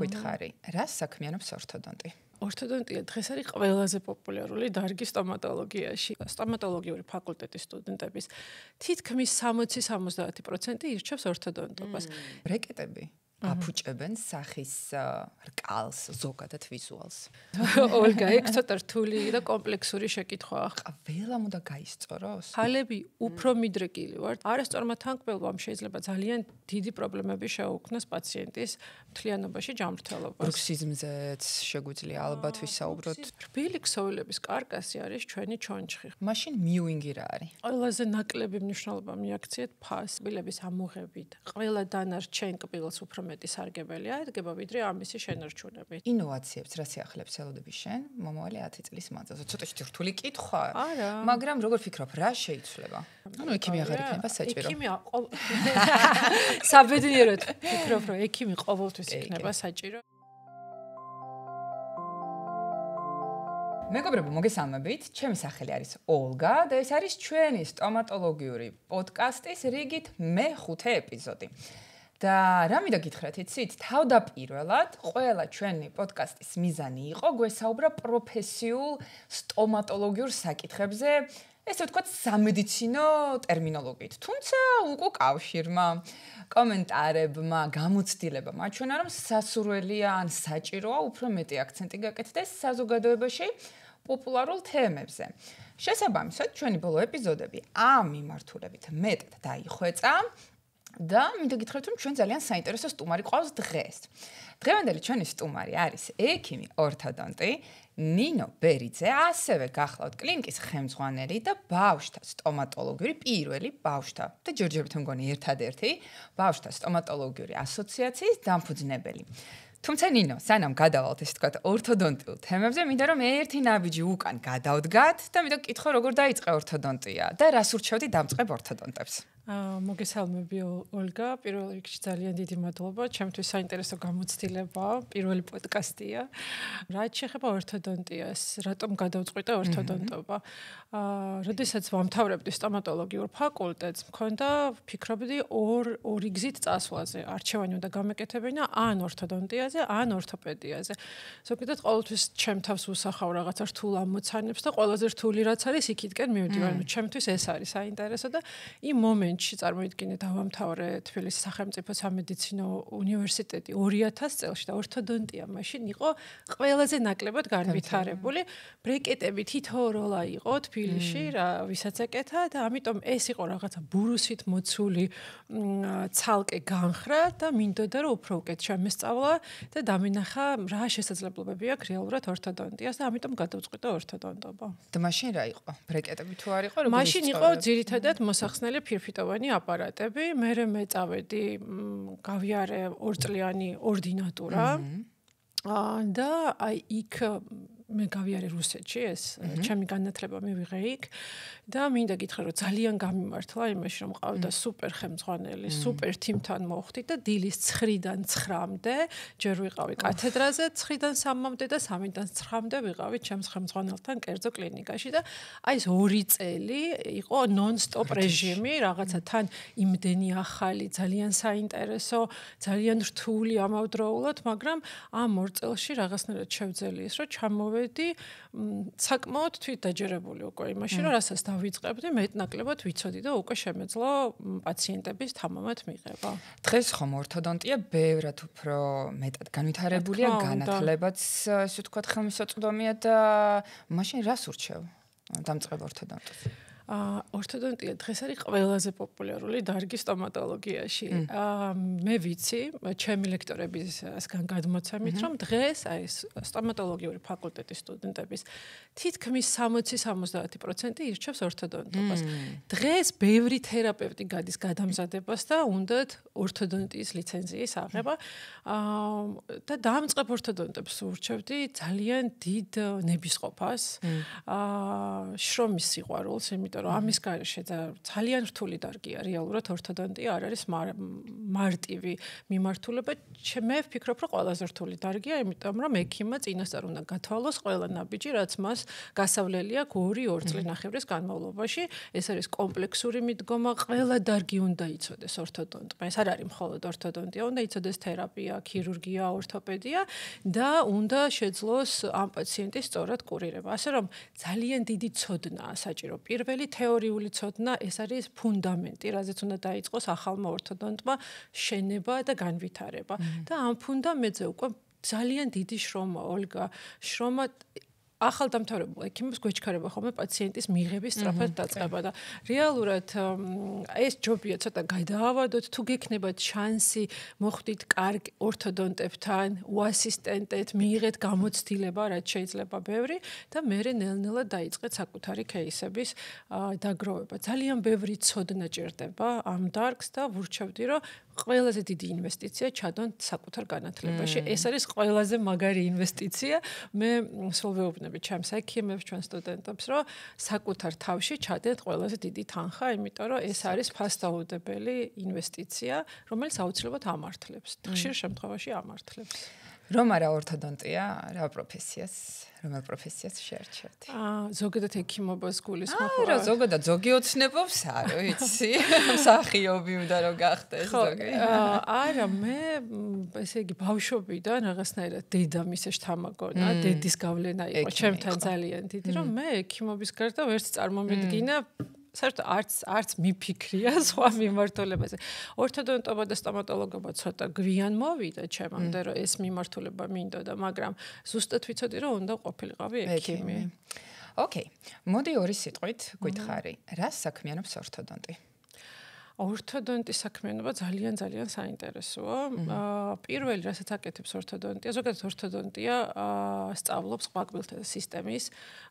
მოგვითხრი, რას საქმიანობს ორთოდონტი? ორთოდონტია დღეს არის ყველაზე პოპულარული დარგი სტომატოლოგიაში. სტომატოლოგიური ფაკულტეტის სტუდენტების თითქმის 60-70% ირჩევს ორთოდონტობას. ბრეკეტები აფუჭებენ სახის რკალს, ზოგადად ვიზუალს. ოლგა, ეგ ცოტა რთული და კომპლექსური შეკითხვაა. ყველა უნდა გაისწოროს? ხალები უფრო მიდრეკილი ვართ. არასწორმა თანკბელვამ შეიძლება ძალიან დიდი პრობლემები შეუქმნას პაციენტის მთლიანობაში ჯანმრთელობას. ბრუქსიზმზეც შეგვიძლია ალბათ ვისაუბროთ. რბილი ქსოვილების კარკასი არის ჩვენი ჩონჩხი. მაშინ მიუინგი რა არის? ყველაზე ნაკლები მნიშვნელობა მიაქციეთ ფას, კბილების ამოღებით. ყველა დანარჩენ კბილს უფრო მეტი სარგებელი ადგება, ვიდრე ამისი შენარჩუნებით. ინოვაციებს რა შეახლებს ელოდები შენ მომავალი 10 წლის მანძილზე? ცოტა რთული კითხვაა, არა. მაგრამ როგორ ფიქრობ, რა შეიცვლება? ანუ ექიმი აღარ იქნება საჭირო. ექიმი საბედნიეროდ ფიქრობ, რომ ექიმი ყოველთვის იქნება საჭირო. მეგობრებო, მოგესალმებით. ჩემი სახელი არის ოლგა და ეს არის ჩვენი სტომატოლოგიური პოდკასტის რიგით მე-5 ეპიზოდი. და რა მინდა გითხრათ, იცით, თავდაპირველად ყველა ჩვენი პოდკასტის მიზანი იყო გვესაუბრა პროფესიულ სტომატოლოგიურ საკითხებზე, ესე ვთქვათ, სამედიცინო ტერმინოლოგიით. თუმცა უკვე კავშირმა, კომენტარებმა, გამოცდილებამ აჩვენა, რომ სასურველია ან საჭიროა უფრო მეტი აქცენტი გაკეთდეს საზოგადოებაში პოპულარულ თემებზე. შესაბამისად, ჩვენი ბოლო ეპიზოდები ამ მიმართულებით მეტად დაიხვეწა. და მინდა გითხრათ, რომ ჩვენ ძალიან საინტერესო სტუმარი ყავს დღეს. დღევანდელი ჩვენი სტუმარი არის ექიმი ორთოდონტი ნინო ბერიძე, ასევე გახლავთ კლინიკის ხელმძღვანელი და ბავშვთა სტომატოლოგიური პირველი ბავშვთა და ჯერჯერობით მგონი ერთადერთი ბავშვთა სტომატოლოგიური ასოციაციის დამფუძნებელი. თუმცა ნინო, სანამ გადავალთ ესე ვთქვათ ორთოდონტიულ თემებზე, მინდა რომ ერთი ნაბიჯი უკან გადავდგათ და მინდა გკითხო, როგორ დაიწყე ორთოდონტია და რას ურჩევდი დამწყებ ორთოდონტებს? მოგესალმები ოლგა, პირველ რიგში ძალიან დიდი მადლობა, ჩემთვის საინტერესო გამოცდილებაა, პირველი პოდკასტია. რაც შეეხება ორთოდონტიას, რატომ გადავწყვიტე ორთოდონტობა? როდესაც ვამთავრებდი სტომატოლოგიურ ფაკულტეტს, მქონდა ფიქრობდი ორი გზით წასვლაზე. არჩევანი უნდა გამეკეთებინა ან ორთოდონტიაზე, ან ორთოპედიაზე. ზოგადად ყოველთვის ჩემ თავს ვუსახავ რაღაცა რთულ ამოცანებს და ყველაზე რთული რაც არის, იქითკენ მივდივარ. ჩემთვის ეს არის საინტერესო და იმ მომენტში წარმოიდგინე დავამთავრე თბილისის სახელმწიფო სამედიცინო უნივერსიტეტი 2000 წელს და ორთოდონტია მაშინ იყო ყველაზე ნაკლებად განვითარებული. ბრეკეტები თითოეულა იყო თბილისში, რა ვისაც ეკეთა და ამიტომ ეს იყო რაღაცა ბურუსით მოცული ცალკე განხრა და მინდოდა რომ უფრო უკეთ შემესწავლა და დამინახა რა შესაძლებლობები აქვს რეალურად ორთოდონტიას და ამიტომ გადავწყვიტე ორთოდონტობა. და მაშინ რა იყო? ბრეკეტები თუ არ იყო, როგორ მაშინ იყო ძირითადად მოსახსნელი ფირფიტოვანი აპარატები, მე მეწავედი, გავიარე 2 წლიანი ორდინატურა და აი იქ მე გავიარე რუსეთში, ეს ჩემი განათლება მივიღე იქ და მინდა გითხრა, რომ ძალიან გამიმართლა იმაში, რომ მყავდა სუპერ ხელმძღვანელი, სუპერ თიმთან მოხვდი და დილის 9-დან 9-მდე ჯერ ვიყავი კათედრაზე, 9-დან 3-მდე და 3-დან 9-მდე ვიყავი ჩემს ხელმძღვანელთან კერძო კლინიკაში და აი ეს 2 წელი იყო ნონ-სტოპ რეჟიმი, რაღაცა თან იმდენი ახალი, ძალიან საინტერესო, ძალიან რთული ამავდროულად, მაგრამ ამ 2 წელში რაღაცნაირად შევძელი ის, რომ ჩამოვედი საკმაოდ თვითდაჯერებული უკვე იმაში, რომ რასაც დავიწყებდი, მეტნაკლებად ვიცოდი და უკვე შემეძლო პაციენტების თამამად მიღება. დღეს ხომ ორთოდონტია ბევრად უფრო მეტად განვითარებულია, განათლებაც ესე ვთქვათ ხელმისაწვდომია და მაშინ რას ურჩევ დამწყებ ორთოდონტს? ორთოდონტია დღეს არის ყველაზე პოპულარული დარგი სტომატოლოგიაში. მე ვიცი, ჩემი ლექტორებისგან გადმოცემით, რომ დღეს აი სტომატოლოგიური ფაკულტეტის სტუდენტების თითქმის 60-70% ირჩევს ორთოდონტობას. დღეს ბევრი თერაპევტი გადის გადამზადებას და უნდათ ორთოდონტიის ლიცენზიის აღება. და დამწყებ ორთოდონტებს ურჩევდი ძალიან დიდ ნებისყოფას, შრომის სიყვარულს, იმიტომ იმიტომ რომ ამის გარეშე ძალიან რთული დარგია რეალურად ორთოდონტია არ არის მარტივი მიმართულება. მე ვფიქრობ, რომ ყველაზე რთული დარგია, იმიტომ რომ ექიმმა წინასწარ უნდა გათვალოს ყველა ნაბიჯი, რაც მას გასავლელი აქვს 2 წლინახევრის განმავლობაში. ეს არის კომპლექსური მიდგომა, ყველა დარგი უნდა იცოდეს ორთოდონტმა. ეს არ არის მხოლოდ ორთოდონტია, უნდა იცოდეს თერაპია, ქირურგია, ორთოპედია და უნდა შეძლოს ამ პაციენტის სწორად კურირება. ასე რომ ძალიან დიდი ცოდნაა საჭირო. პირველი თეორიული ცოდნა, ეს არის ფუნდამენტი, რაზეც უნდა დაიწყოს ახალმა ორთოდონტმა შენება და განვითარება. და ამ ფუნდამენტზე უკვე ძალიან დიდი შრომა, ოლგა, შრომა ახალ დამთავრებულ ექიმებს გვეჩქარება ხოლმე პაციენტის მიღების სწრაფად დაწყება და რეალურად ეს ჯობია ცოტა გადაავადოთ, თუ გექნებათ შანსი მოხვდით კარგ ორთოდონტებთან, უასისტენტეთ, მიიღეთ გამოცდილება, რაც შეიძლება ბევრი და მერე ნელ-ნელა დაიწყეთ საკუთარი кейსების დაგროვება. ძალიან ბევრი ცოდნა ჭირდება ამ დარგს და ვურჩევდი, რომ ყველაზე დიდი ინვესტიცია ჩადონ საკუთარ განათლებაში. ეს არის ყველაზე მაგარი ინვესტიცია. მე სულ ვეუბნები ჩემს ექიმებს, ჩვენ სტუდენტებს, რომ საკუთარ თავში ჩადეთ ყველაზე დიდი თანხა, იმიტომ რომ ეს არის ფასდაუდებელი ინვესტიცია, რომელიც აუცილებლად ამართლებს. ხშირ შემთხვევაში ამართლებს. რომ არა ორთოდონტია, რომელ პროფესიას შეარჩევთ? ზოგადად ექიმობას გულისხმობ. რა ზოგადად ზოგი ოცნებობს, არა ვიცი. მსახიობი უნდა რომ გახდეს ზოგი. არა, მე ესე იგი ბავშვობიდან რაღაცნაირად დედამისე შთამაგონა, დედის გავლენა იყო ჩემთან ძალიან დიდი, რომ მე ექიმობის გარდა ვერც წარმომედგინა საერთოდ არც მიფიქრია სხვა მიმართულებაზე. ორთოდონტობა და სტომატოლოგობა ცოტა გვიან მოვიდა ჩემამდე, რომ ეს მიმართულება მინდოდა, მაგრამ ზუსტად ვიცოდი, რომ უნდა ყოფილიყავი ექიმი. ოკეი. მოდი 2 სიტყვით გითხარი. რას საქმიანობს ორთოდონტი? ორთოდონტის საქმიანობა ძალიან საინტერესოა. პირველი რასაც აკეთებს ორთოდონტია, ზოგადად ორთოდონტია სწავლობს ყვავილთა სისტემის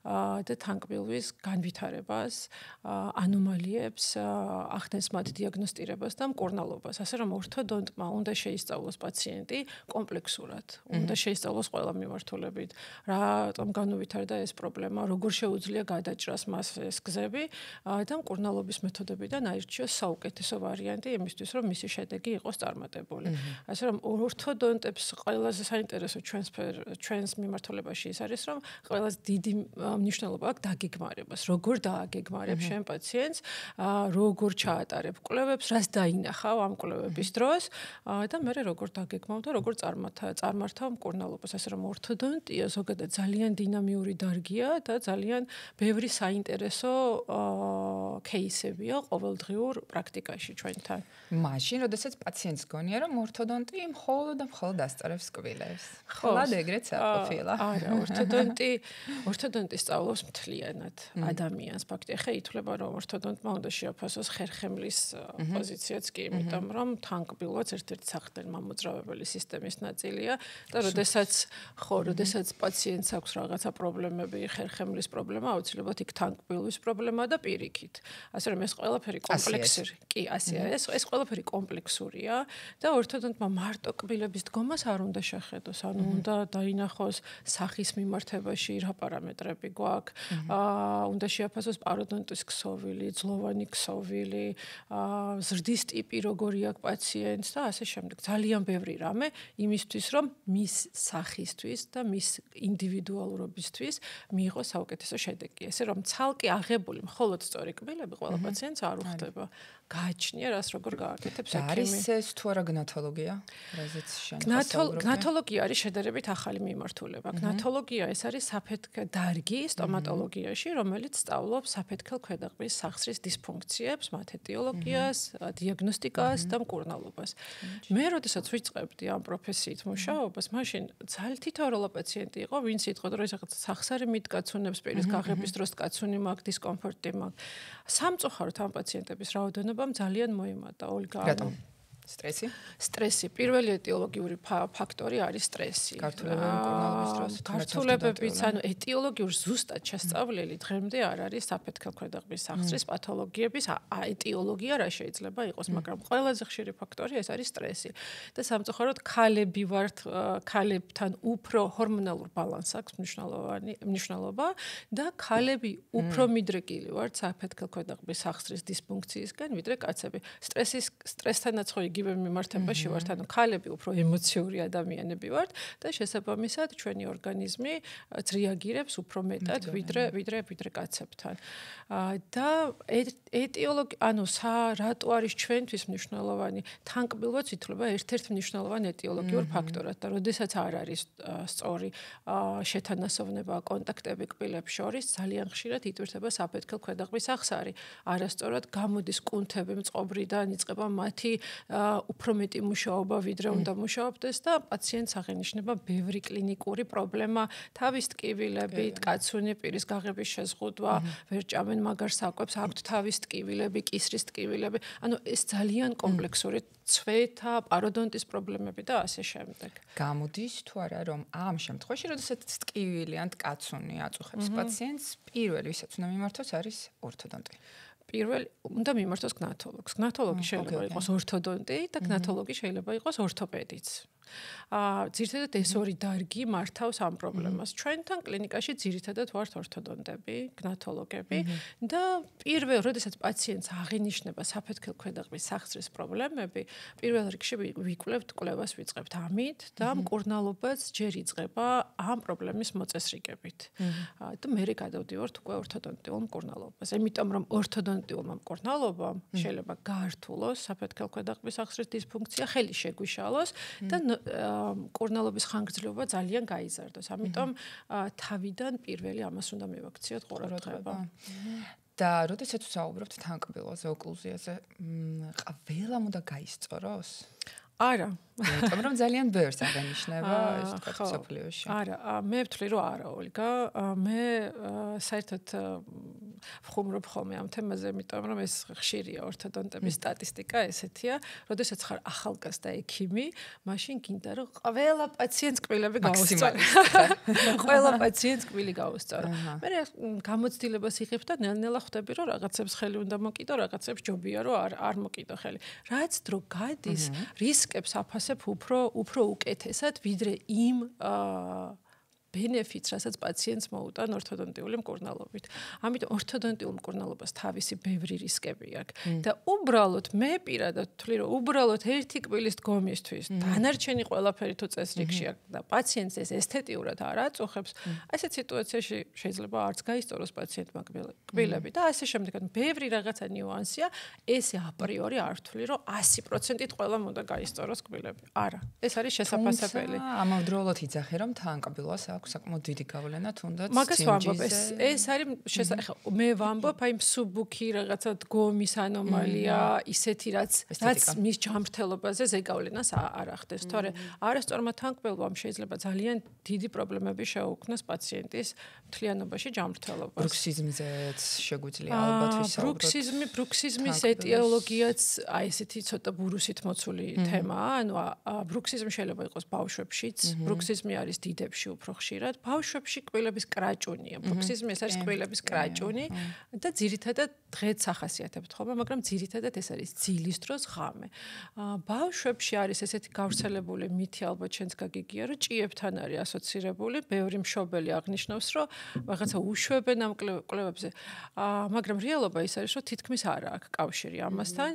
და თანკბილვის განვითარებას, ანომალიებს, ახდენს მათ დიაგნოსტირებას და მკურნალობას. ასე რომ ორთოდონტმა უნდა შეისწავლოს პაციენტი კომპლექსურად, უნდა შეისწავლოს ყველა მიმართულებით, რატომ განუვითარდა ეს პრობლემა, როგორ შეუძლია გადაჭრას მას ეს გზები და მკურნალობის მეთოდებიდან აირჩიოს საუკეთესო ვარიანტი იმისთვის, რომ მისი შედეგი იყოს წარმატებული. ასე რომ ორთოდონტებს ყველაზე საინტერესო ჩვენს მიმართულებაში ის არის, რომ ყველაზე დიდი მნიშვნელობა აქვს დაგეგმარებას, როგორ დააგეგმარებ შენ პაციენტს, როგორ ჩაატარებ კვლევებს, რას დაინახავ ამ კვლევების დროს და მე როგორ დაგეგმავ და როგორ წარმართავ მკურნალობას. ასე რომ ორთოდონტია ზოგადად ძალიან დინამიური დარგია და ძალიან ბევრი საინტერესო кейსებია ყოველდღიურ პრაქტიკაში ჩვენთან. მაშინ, როდესაც პაციენტს გონია, რომ ორთოდონტი მხოლოდ ასწავლებს კბილებს. ხლად ეგრეც არ ყოფილა. არა, ორთოდონტი სწავლობს მთლიანად ადამიანს. ფაქტია, ხე ითვლება, რომ ორთოდონტმა უნდა შეაფასოს ხერხემლის პოზიციაც კი, იმიტომ რომ თანკბილვაც ერთ-ერთი საყრდენ-მამოძრავებელი სისტემის ნაწილია და როდესაც პაციენტს აქვს რაღაცა პრობლემები, ხერხემლის პრობლემა, აუცილებლად იქ თანკბილვის პრობლემა და პირიქით. ასე რომ ეს ყველაფერი კომპლექსური. კი, ასეა. ეს ყველაფერი კომპლექსურია და ორთოდონტმა მარტო კბილების დგომას არ უნდა შეხედოს, ანუ უნდა დაინახოს სახის მიმართებაში რა პარამეტრები გვაქვს, უნდა შეაფასოს პაროდონტის ქსოვილი, ძლოვანი ქსოვილი, ზრდის ტიპი როგორი აქვს პაციენტს და ასე შემდეგ. ძალიან ბევრი რამე იმისთვის, რომ მის სახისთვის და მის ინდივიდუალურობისთვის მიიღოს საუკეთესო შედეგი. ესე რომ ცალკე აღებული მხოლოდ სწორი კბილები ყველა პაციენტს არ უხდება. გააჩნია რას როგორ გააკეთებს ექიმი. არის ეს თუ არა გნათოლოგია? რაზეც შენ გნათოლოგია არის შედარებით ახალი მიმართულება. გნათოლოგია ეს არის საფეთქე დარგი სტომატოლოგიაში, რომელიც სწავლობს საფეთქელ ქვედაყბის სახსრის დისფუნქციებს, მათ ეტიოლოგიას, დიაგნოსტიკას და მკურნალობას. მე როდესაც ვიწყებდი ამ პროფესიით მუშაობას, მაშინ ძალიან თითოეულა პაციენტი იყო, ვინც იტყოდა, რომ რაღაც სახსარი მიდგაცუნებს, პირის გაღების დროს კაცუნი მაქვს, დისკომფორტი მაქვს. სამწუხაროდ ამ პაციენტების რაოდენობა ძალიან მოიმატა, ოლგა. სტრესი პირველი ეტიოლოგიური ფაქტორი არის სტრესი. გართულებების ანუ ეტიოლოგიური ზუსტად შესწავლილი დღემდე არ არის საფეთქელქვედაღბის სახსრის პათოლოგიების ეტიოლოგია რა შეიძლება იყოს, მაგრამ ყველაზე ხშირი ფაქტორი ეს არის სტრესი. და სამწუხაროდ ქალები ვართ, ქალებთან უფრო ჰორმონალურ ბალანსს აქვს მნიშვნელობა და ქალები უფრო მიდრეკილი ვართ საფეთქელქვედაღბის სახსრის დისფუნქციისგან, ვიდრე კაცები. სტრესთანაც ხო იგივე მიმართებაში ვართ, ანუ ქალები უფრო ემოციური ადამიანები ვართ და შესაბამისად ჩვენი ორგანიზმი რეაგირებს უფრო მეტად ვიდრე კაცებთან. და ანუ რატო არის ჩვენთვის მნიშვნელოვანი? თანკბილვაც ითვლება ერთ-ერთ მნიშვნელოვან ეტიოლოგიურ ფაქტორად და როდესაც არ არის სწორი შეთანასოვნება, კონტაქტები კბილებს შორის, ძალიან ხშირად იტვირთება საფეთქელქვედაღბის სახსარი. არასწორად გამოდის კუნთები მწყობრიდან, იწყება მათი უფრო მეტი მუშაობა ვიდრე უნდა მუშაობდეს და პაციენტს აღენიშნება ბევრი კლინიკური პრობლემა, თავის ტკივილებით, კაცუნი პირის გაღების შეზღუდვა, ვერ ჭამენ მაგარ საკვებს, აქვთ თავის ტკივილები, კისრის ტკივილები. ანუ ეს ძალიან კომპლექსური ცვეთა, პაროდონტის პრობლემები და ასე შემდეგ. გამოდის თუ არა რომ ამ შემთხვევაში, როდესაც ტკივილი ან კაცუნი აწუხებს პაციენტს, პირველი ვისაც უნდა მიმართოს არის ორთოდონტი. პირველი უნდა მიმართოს გნათოლოგს. გნათოლოგი შეიძლება იყოს ორთოდონტი და გნათოლოგი შეიძლება იყოს ორთოპედიც. ძირითადად ეს ორი დარგი მართავს ამ პრობლემას. ჩვენთან კლინიკაში ძირითადად ვართ ორთოდონტები, გნათოლოგები და როდესაც პაციენტს აღინიშნება საფეთქელქვედაღბის სახსრის პრობლემები, პირველ რიგში ვიკვლევთ კვლევას ვიწყებთ ამით და მკურნალობაც ჯერ იწყება ამ პრობლემის მოწესრიგებით. და მე გადავდივართ უკვე ორთოდონტიულ მკურნალობას. იმიტომ რომ ორთოდონტიულმა მკურნალობამ შეიძლება გაართულოს საფეთქელქვედაღბის სახსრის დისფუნქცია, ხელი შეგვიშალოს და მკურნალობის ხანგრძლივობა ძალიან გაიზარდოს. ამიტომ თავიდან პირველი ამას უნდა მივაქციოთ ყურადღება. და როდესაც ვსაუბრობთ თანკბილვაზე, ოკლუზიაზე, ყველამ უნდა გაისწოროს? არა. იმიტომ რომ ძალიან ბევრს აღენიშნება ეს თქვა სოფლიოში. არა, მე ვთვლი რომ არა, ოლგა. მე საერთოდ ვხუმრობ ხოლმე ამ თემაზე, იმიტომ რომ ეს ხშირია ორთოდონტების სტატისტიკა ესეთია, როდესაც ხარ ახალგაზრდა ექიმი, მაშინ გინდა რომ ყველა პაციენტს კბილები გაუსწორო. ყველა პაციენტს კბილი გაუსწორო. მე გამოცდილებას იღებ და ნელ-ნელა ხვდები რომ რაღაცებს ხელი უნდა მოკიდო, რაღაცებს ჯობია რომ არ მოკიდო ხელი. რაც დრო გადის, რისკებს აფასებ უფრო უკეთესად ვიდრე იმ benefits, რასაც პაციენტს მოუტან ორთოდონტიული მკურნალობით. ამიტომ ორთოდონტიულ მკურნალობას თავისი ბევრი რისკები აქვს. და უბრალოდ მე პირადად ვთვლი, რომ უბრალოდ ერთი კბილის დგომისთვის დანარჩენი ყველაფერი თუ წესრიგში აქვს და პაციენტს ეს ესთეტიურად არ აწუხებს, ასეთ სიტუაციაში შეიძლება არც გაისწოროს პაციენტმა კბილები და ასე შემდეგ. ბევრი რაღაცა ნიუანსია, ესე აპრიორი არ ვთვლი, რომ 100%-ით ყველამ უნდა გაისწოროს კბილები. არა, ეს არის შესაძლებელი. ამავდროულად იძახე, რომ თანკბილვას საკმაოდ დიდი გავლენა თუნდაც მაგას ვამბობ, ეს არის მე ვამბობ, აი მსუბუქი რაღაცა დგომის ანომალია, ისეთი რაც მის ჯანმრთელობაზე ზეგავლენას არ ახდენს. თორე არასწორმა თანკბილვამ შეიძლება ძალიან დიდი პრობლემები შეუქმნას პაციენტის მთლიანობაში ჯანმრთელობას. ბრუქსიზმზეც შეგვიძლია ალბათ ვისაუბროთ. ბრუქსიზმის ეტიოლოგიაც აი ესეთი ცოტა ბურუსით მოცული თემაა. ანუ ბრუქსიზმი შეიძლება იყოს ბავშვებშიც, ბრუქსიზმი არის დიდებში უფრო ხშირად. ბავშვებში კბილების კრაჭუნია. ბრუქსიზმი ეს არის კბილების კრაჭუნი და ძირითადად დღეც ახასიათებთ ხოლმე, მაგრამ ძირითადად ეს არის ძილის დროს ღამე. ბავშვებში არის ესეთი გავრცელებული მითი, ალბათ შენც გაგიგია, რომ ჭიებთან არის ასოცირებული, ბევრი მშობელი აღნიშნავს, რომ რაღაცა უშვებენ ამ კვლევებზე. მაგრამ რეალობა ის არის, რომ თითქმის არ აქვს კავშირი ამასთან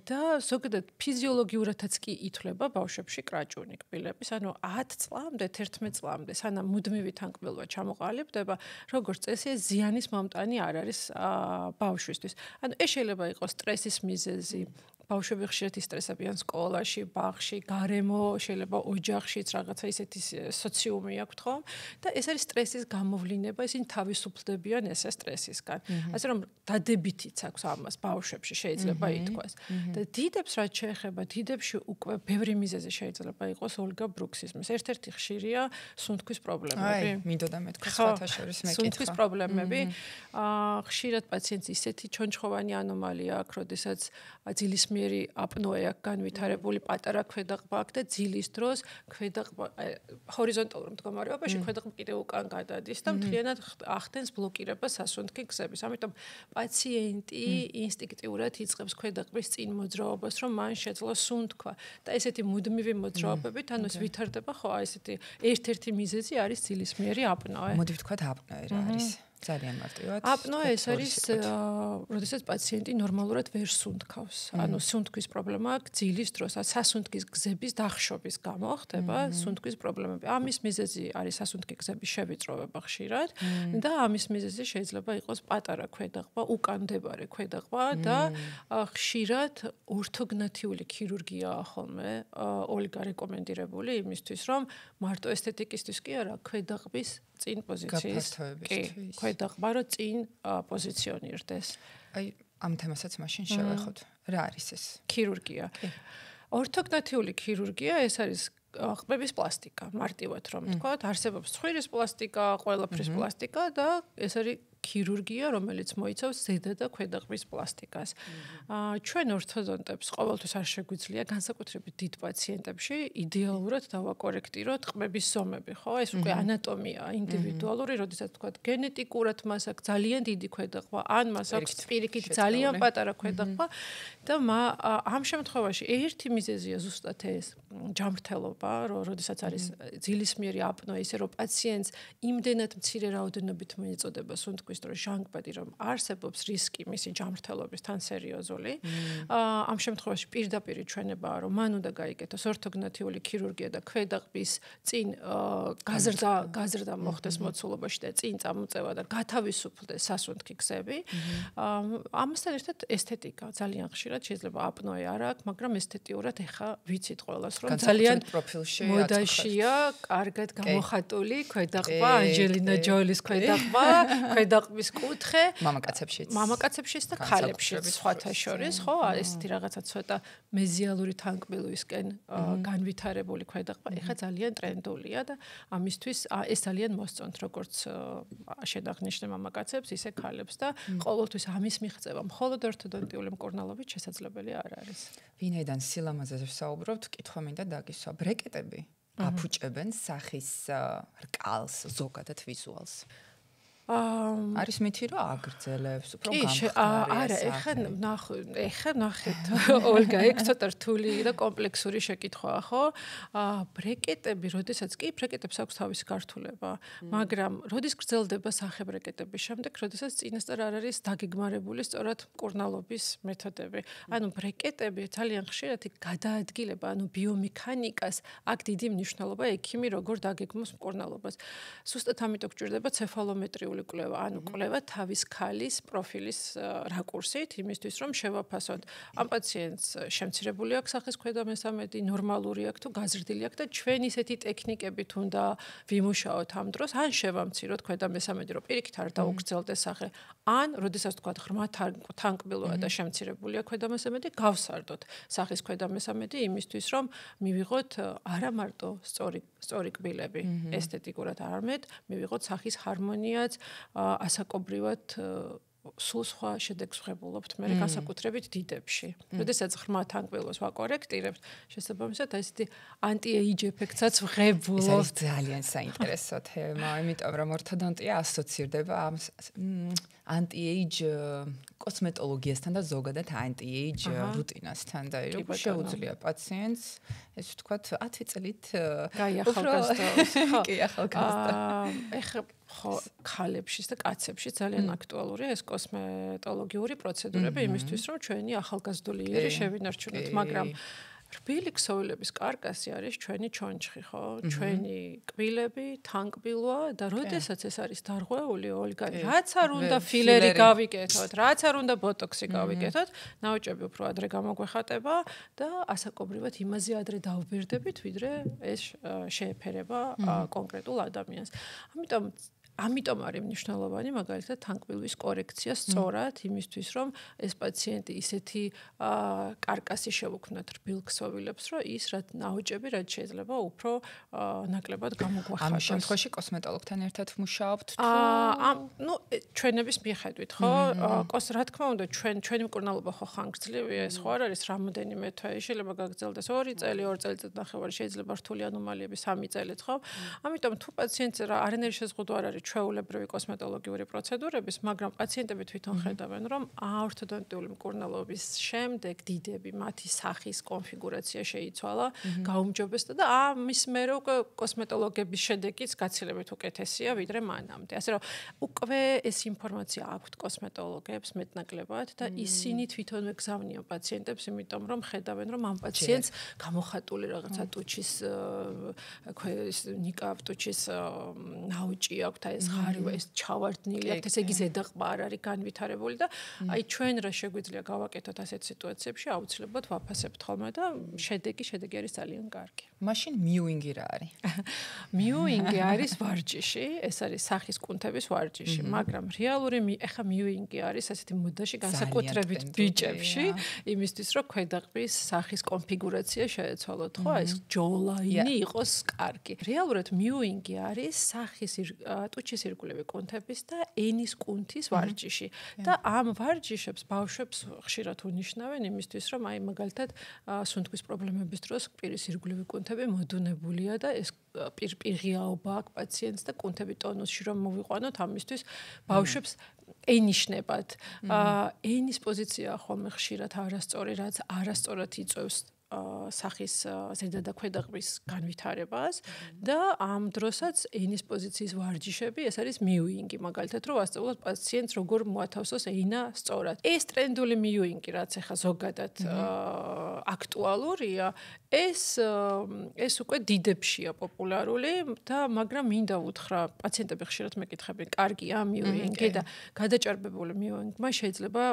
და ზოგადად ფიზიოლოგიურადაც კი ითვლება ბავშვებში კრაჭუნი კბილების, ანუ 10 წლამდე, 11 წლამდე, სანამ მუდმივი თანკბილვა ჩამოყალიბდება, როგორც წესი, ზიანის მომტანი არ არის ბავშვისთვის. ანუ ეს შეიძლება იყოს სტრესის მიზეზი. ბავშვები ხშირად ისტრესებიან სკოლაში, ბაღში, გარემო, შეიძლება ოჯახშიც რაღაცა ისეთი სოციუმი აქვთ ხომ? და ეს არის სტრესის გამოვლინება, ისინი თავისუფლდებიან ესე სტრესისგან. ასე რომ დადებითიც აქვს ამას ბავშვებში შეიძლება ითქვას. და დიდებს რაც შეეხება, დიდებში უკვე ბევრი მიზეზი შეიძლება იყოს ოლგა ბრუქსიზმის. ერთ-ერთი ხშირია სუნთქვის პრობლემები. მინდოდა მეთქვა სხვათა შორის მეკითხა. სუნთქვის პრობლემები. ხშირად პაციენტს ისეთი ჩონჩხოვანი ანომალია აქვს, როდესაც ძილის ძილისმიერი აპნოე აქვს განვითარებული, პატარა ქვედაღბა აქვს და ძილის დროს ქვედაღბა ჰორიზონტალურ მდგომარეობაში ქვედაღბა კიდევ უკან გადადის და მთლიანად ახდენს ბლოკირებას სასუნთქი გზების. ამიტომ პაციენტი ინსტინქტიურად იწყებს ქვედაღბის წინ მოძრაობას, რომ მან შეძლო სუნთქვა და ესეთი მუდმივი მოძრაობებით, ანუ ეს ვითარდება ხო, ესეთი ერთ-ერთი მიზეზი არის ძილისმიერი აპნოე. მოდი ვთქვათ აპნოე რა არის? ძალიან მარტივად. აპნოე ეს არის, როდესაც პაციენტი ნორმალურად ვერ სუნთქავს. ანუ სუნთქვის პრობლემა აქვს ძილის დროს, სასუნთქის გზების დახშობის გამო ხდება სუნთქვის პრობლემები. ამის მიზეზი არის სასუნთქი გზების შევიწროვება ხშირად და ამის მიზეზი შეიძლება იყოს პატარა ქვედაღბა, უკან მდებარე ქვედაღბა და ხშირად ორთოგნათიური ქირურგიაა ხოლმე ოლგა რეკომენდირებული იმისთვის, რომ მარტო ესთეტიკისთვის კი არა, ქვედაღბის წინ პოზიციის ქვედაღბა რო წინ პოზიციონირდეს. აი ამ თემასაც მაშინ შევეხოთ. რა არის ეს? ქირურგია. ორთოგნათიული ქირურგია ეს არის ყბების პლასტიკა, მარტივად რომ ვთქვათ, არსებობს ცხვირის პლასტიკა, ყველაფრის პლასტიკა და ეს არის ქირურგია, რომელიც მოიცავს ზედა და ქვედაღბის პლასტიკას. ჩვენ ორთოდონტებს ყოველთვის არ შეგვიძლია განსაკუთრებით დიდ პაციენტებში idеალურად დავაკორექტიროთ ყბების ზომები, ხო? ეს უკვე ანატომია ინდივიდუალური, როდესაც თქვათ გენეტიკურად მას აქვს ძალიან დიდი ქვედაღბა, ან მას აქვს პირიქით ძალიან პატარა ქვედაღბა და ამ შემთხვევაში ერთი მიზეზია ზუსტად ეს ჯამრთელობა, როდესაც არის ძილისმიერი აპნოე, ისე რომ პაციენტს იმდენად მცირე რაოდენობით მიეწოდება სუნთქვის დროს ჟანგბადი, რომ არსებობს რისკი მისი ჯამრთელობის თან სერიოზული. ამ შემთხვევაში პირდაპირ ჩვენებაა, რომ მან უნდა გაიგეთოს ორთოგნათიური ქირურგია და ქვედაღბის წინ გაზრდა მოხდეს მოცულობაში და წინ წამოწევა და გათავისუფლდეს სასუნთქი გზები. ამასთან ერთად ესთეტიკა ძალიან ხშირად შეიძლება აპნოე არ აქვს, მაგრამ ესთეტიურად ეხა ვიცით ყველას, რომ ძალიან მოდაშია, კარგად გამოხატული ქვედაღბა, ანჯელინა ჯოლის ქვედაღბა, ქვედაღბის კუთხე, მამაკაცებშიც და ქალებშიც სხვათა შორის, ხო, ესეთი რაღაცა ცოტა მეზიალური თანკბილვისკენ განვითარებული ქვედაღბა, ეხა ძალიან ტრენდულია და ამისთვის ეს ძალიან მოსწონთ, როგორც შედაღნიშნე მამაკაცებს, ისე ქალებს და ყოველთვის ამის მიღწევა მხოლოდ ორთოდონტიული მკურნალობით შესაძლებელი არ არის. ვინაიდან სილამაზეზე ვსაუბრობთ, კითხვა მინდა დაგისვა. ბრეკეტები აფუჭებენ სახის რკალს, ზოგადად ვიზუალს. არის მითი რომ აგრძელებს, უფრო გამხდარია. არა, ეხა ნახეთ. ოლგა, ეგ ცოტა რთული და კომპლექსური შეკითხვაა, ხო? ბრეკეტები, როდესაც კი ბრეკეტებს აქვს თავისი გართულება, მაგრამ როდის გრძელდება სახე ბრეკეტების შემდეგ, როდესაც წინასწარ არ არის დაგეგმარებული სწორად მკურნალობის მეთოდები. ანუ ბრეკეტები ძალიან ხშირად გადაადგილება, ანუ ბიომექანიკას აქ დიდი მნიშვნელობა ექიმი როგორ დაგეგმოს მკურნალობას. ზუსტად ამიტომ გჭირდება ცეფალომეტრიული კვლევა, ანუ კვლევა თავის ქალის პროფილის რაკურსით, იმისთვის რომ შევაფასოთ, ამ პაციენტს შემცირებული აქვს სახის ქვედა მესამედი, ნორმალური აქვს თუ გაზრდილი აქვს და ჩვენ ისეთი ტექნიკებით უნდა ვიმუშაოთ ამ დროს, ან შევამციროთ ქვედა მესამედი, რომ პირიქით არ დაუგრძელდეს სახე, ან როდესაც თქვათ ღრმა თანკბილოა და შემცირებულია ქვედა მესამედი, გავსარდოთ სახის ქვედა მესამედი იმისთვის რომ მივიღოთ არა მარტო სწორი კბილები, ესთეტიკურად არამედ მივიღოთ სახის ჰარმონიაც, ასაკობრივად სულ სხვა შედეგს ვღებულობთ მე განსაკუთრებით დიდებში. როდესაც ღრმა თანკბილოს ვაკორექტირებთ, შესაბამისად ესეთი ანტი-ეიჯ ეფექტსაც ვღებულობთ. ეს ძალიან საინტერესო თემა, იმიტომ რომ ორთოდონტია ასოცირდება ამ ანტი-ეიჯ კოსმეტოლოგიასთან და ზოგადად ანტი-ეიჯ რუტინასთან და შეუძლია პაციენტს ეს ვთქვათ 10 წლით გაიახალგაზრდოს. კი, ახალგაზრდა. ეხლა ხო ქალებშიც და კაცებშიც ძალიან აქტუალურია ეს კოსმეტოლოგიური პროცედურები იმისთვის რომ ჩვენი ახალგაზრდული იერი შევინარჩუნოთ, მაგრამ რბილი ქსოვილების კარკასი არის ჩვენი ჩონჩხი, ხო? ჩვენი კბილები, თანკბილვა და როდესაც ეს არის დარღვეული, ოლგა, რაც არ უნდა ფილერი გავიკეთოთ, რაც არ უნდა ბოტოქსი გავიკეთოთ, ნაოჭები უფრო ადრე გამოგვეხატება და ასაკობრივად იმაზე ადრე დავბერდებით, ვიდრე ეს შეეფერება კონკრეტულ ადამიანს. ამიტომ ამიტომ არის მნიშვნელოვანი მაგალითად თანკბილვის კორექცია სწორად იმისთვის რომ ეს პაციენტი ისეთი კარკასი შევუქმნათ რბილ ქსოვილებს რომ ის რაც ნაოჭები რაც შეიძლება უფრო ნაკლებად გამოგვახატოს. ამ შემთხვევაში კოსმეტოლოგთან ერთად მუშაობთ თუ ნუ ჩვენების მიხედვით ხო რა თქმა უნდა ჩვენი მკურნალობა ხო ხანგრძლივია ეს ხო არ არის რამოდენიმე თვე შეიძლება გაგრძელდეს 2 წელი 2 წელიწადნახევარი შეიძლება რთული ანომალიები 3 წელიც ხო ამიტომ თუ პაციენტს არანაირი შეზღუდვა არ არის ჩვეულებრივი კოსმეტოლოგიური პროცედურების მაგრამ პაციენტები თვითონ ხედავენ რომ აორთოდონტიული მკურნალობის შემდეგ დიდები მათი სახის კონფიგურაცია შეიცვალა გაუმჯობესდა და ამის მერე უკვე კოსმეტოლოგების შედეგიც გაცილებით უკეთესია ვიდრე მანამდე ასე რომ უკვე ეს ინფორმაცია აქვთ კოსმეტოლოგებს მეტნაკლებად და ისინი თვითონვე გზავნიან პაციენტებს იმიტომ რომ ხედავენ რომ ამ პაციენტს გამოხატული რაღაცა ტუჩის ნიკაპ ტუჩის ნაოჭი აქვს და ეს ღარიბა ეს ჩავარდნილი აქვს ესე იგი ზედაყბა არ არის განვითარებული და აი ჩვენ რა შეგვიძლია გავაკეთოთ ასეთ სიტუაციებში აუცილებლად ვაფასებთ ხოლმე და შედეგი არის ძალიან კარგი. მაშინ მიუინგი რა არის? მიუინგი არის ვარჯიში, ეს არის სახის კუნთების ვარჯიში, მაგრამ რეალური ეხა მიუინგი არის ასეთი მოდაში განსაკუთრებით ბიჭებში, იმისთვის რომ ქვედაყბის სახის კონფიგურაცია შეეცვალოთ, ხო, ეს ჯოლაინი იყოს კარგი. რეალურად მიუინგი არის სახის ტუჩის ირგვლივი კუნთების და ენის კუნთის ვარჯიში და ამ ვარჯიშებს ბავშვებს ხშირად უნიშნავენ იმისთვის რომ აი მაგალითად სუნთქვის პრობლემების დროს პირის ირგვლივი კუნთები მოდუნებულია და ეს პირღიაობა აქვს პაციენტს და კუნთები ტონუსში რომ მოვიყვანოთ ამისთვის ბავშვებს ენიშნებათ ენის პოზიცია ხოლმე ხშირად არასწორი რაც არასწორად იწევს სახის ზედა და ქვედაყბის განვითარებას და ამ დროსაც ენის პოზიციის ვარჯიშები ეს არის მიუინგი მაგალითად რომ ასწავლოთ პაციენტს როგორ მოათავსოს ენა სწორად ეს ტრენდული მიუინგი რაც ახლა ზოგადად აქტუალურია ეს უკვე დიდებშია პოპულარული და მაგრამ მინდა უთხრა პაციენტები ხშირად მეკითხებიან კარგია მიუინგი და გადაჭარბებული მიუინგმა შეიძლება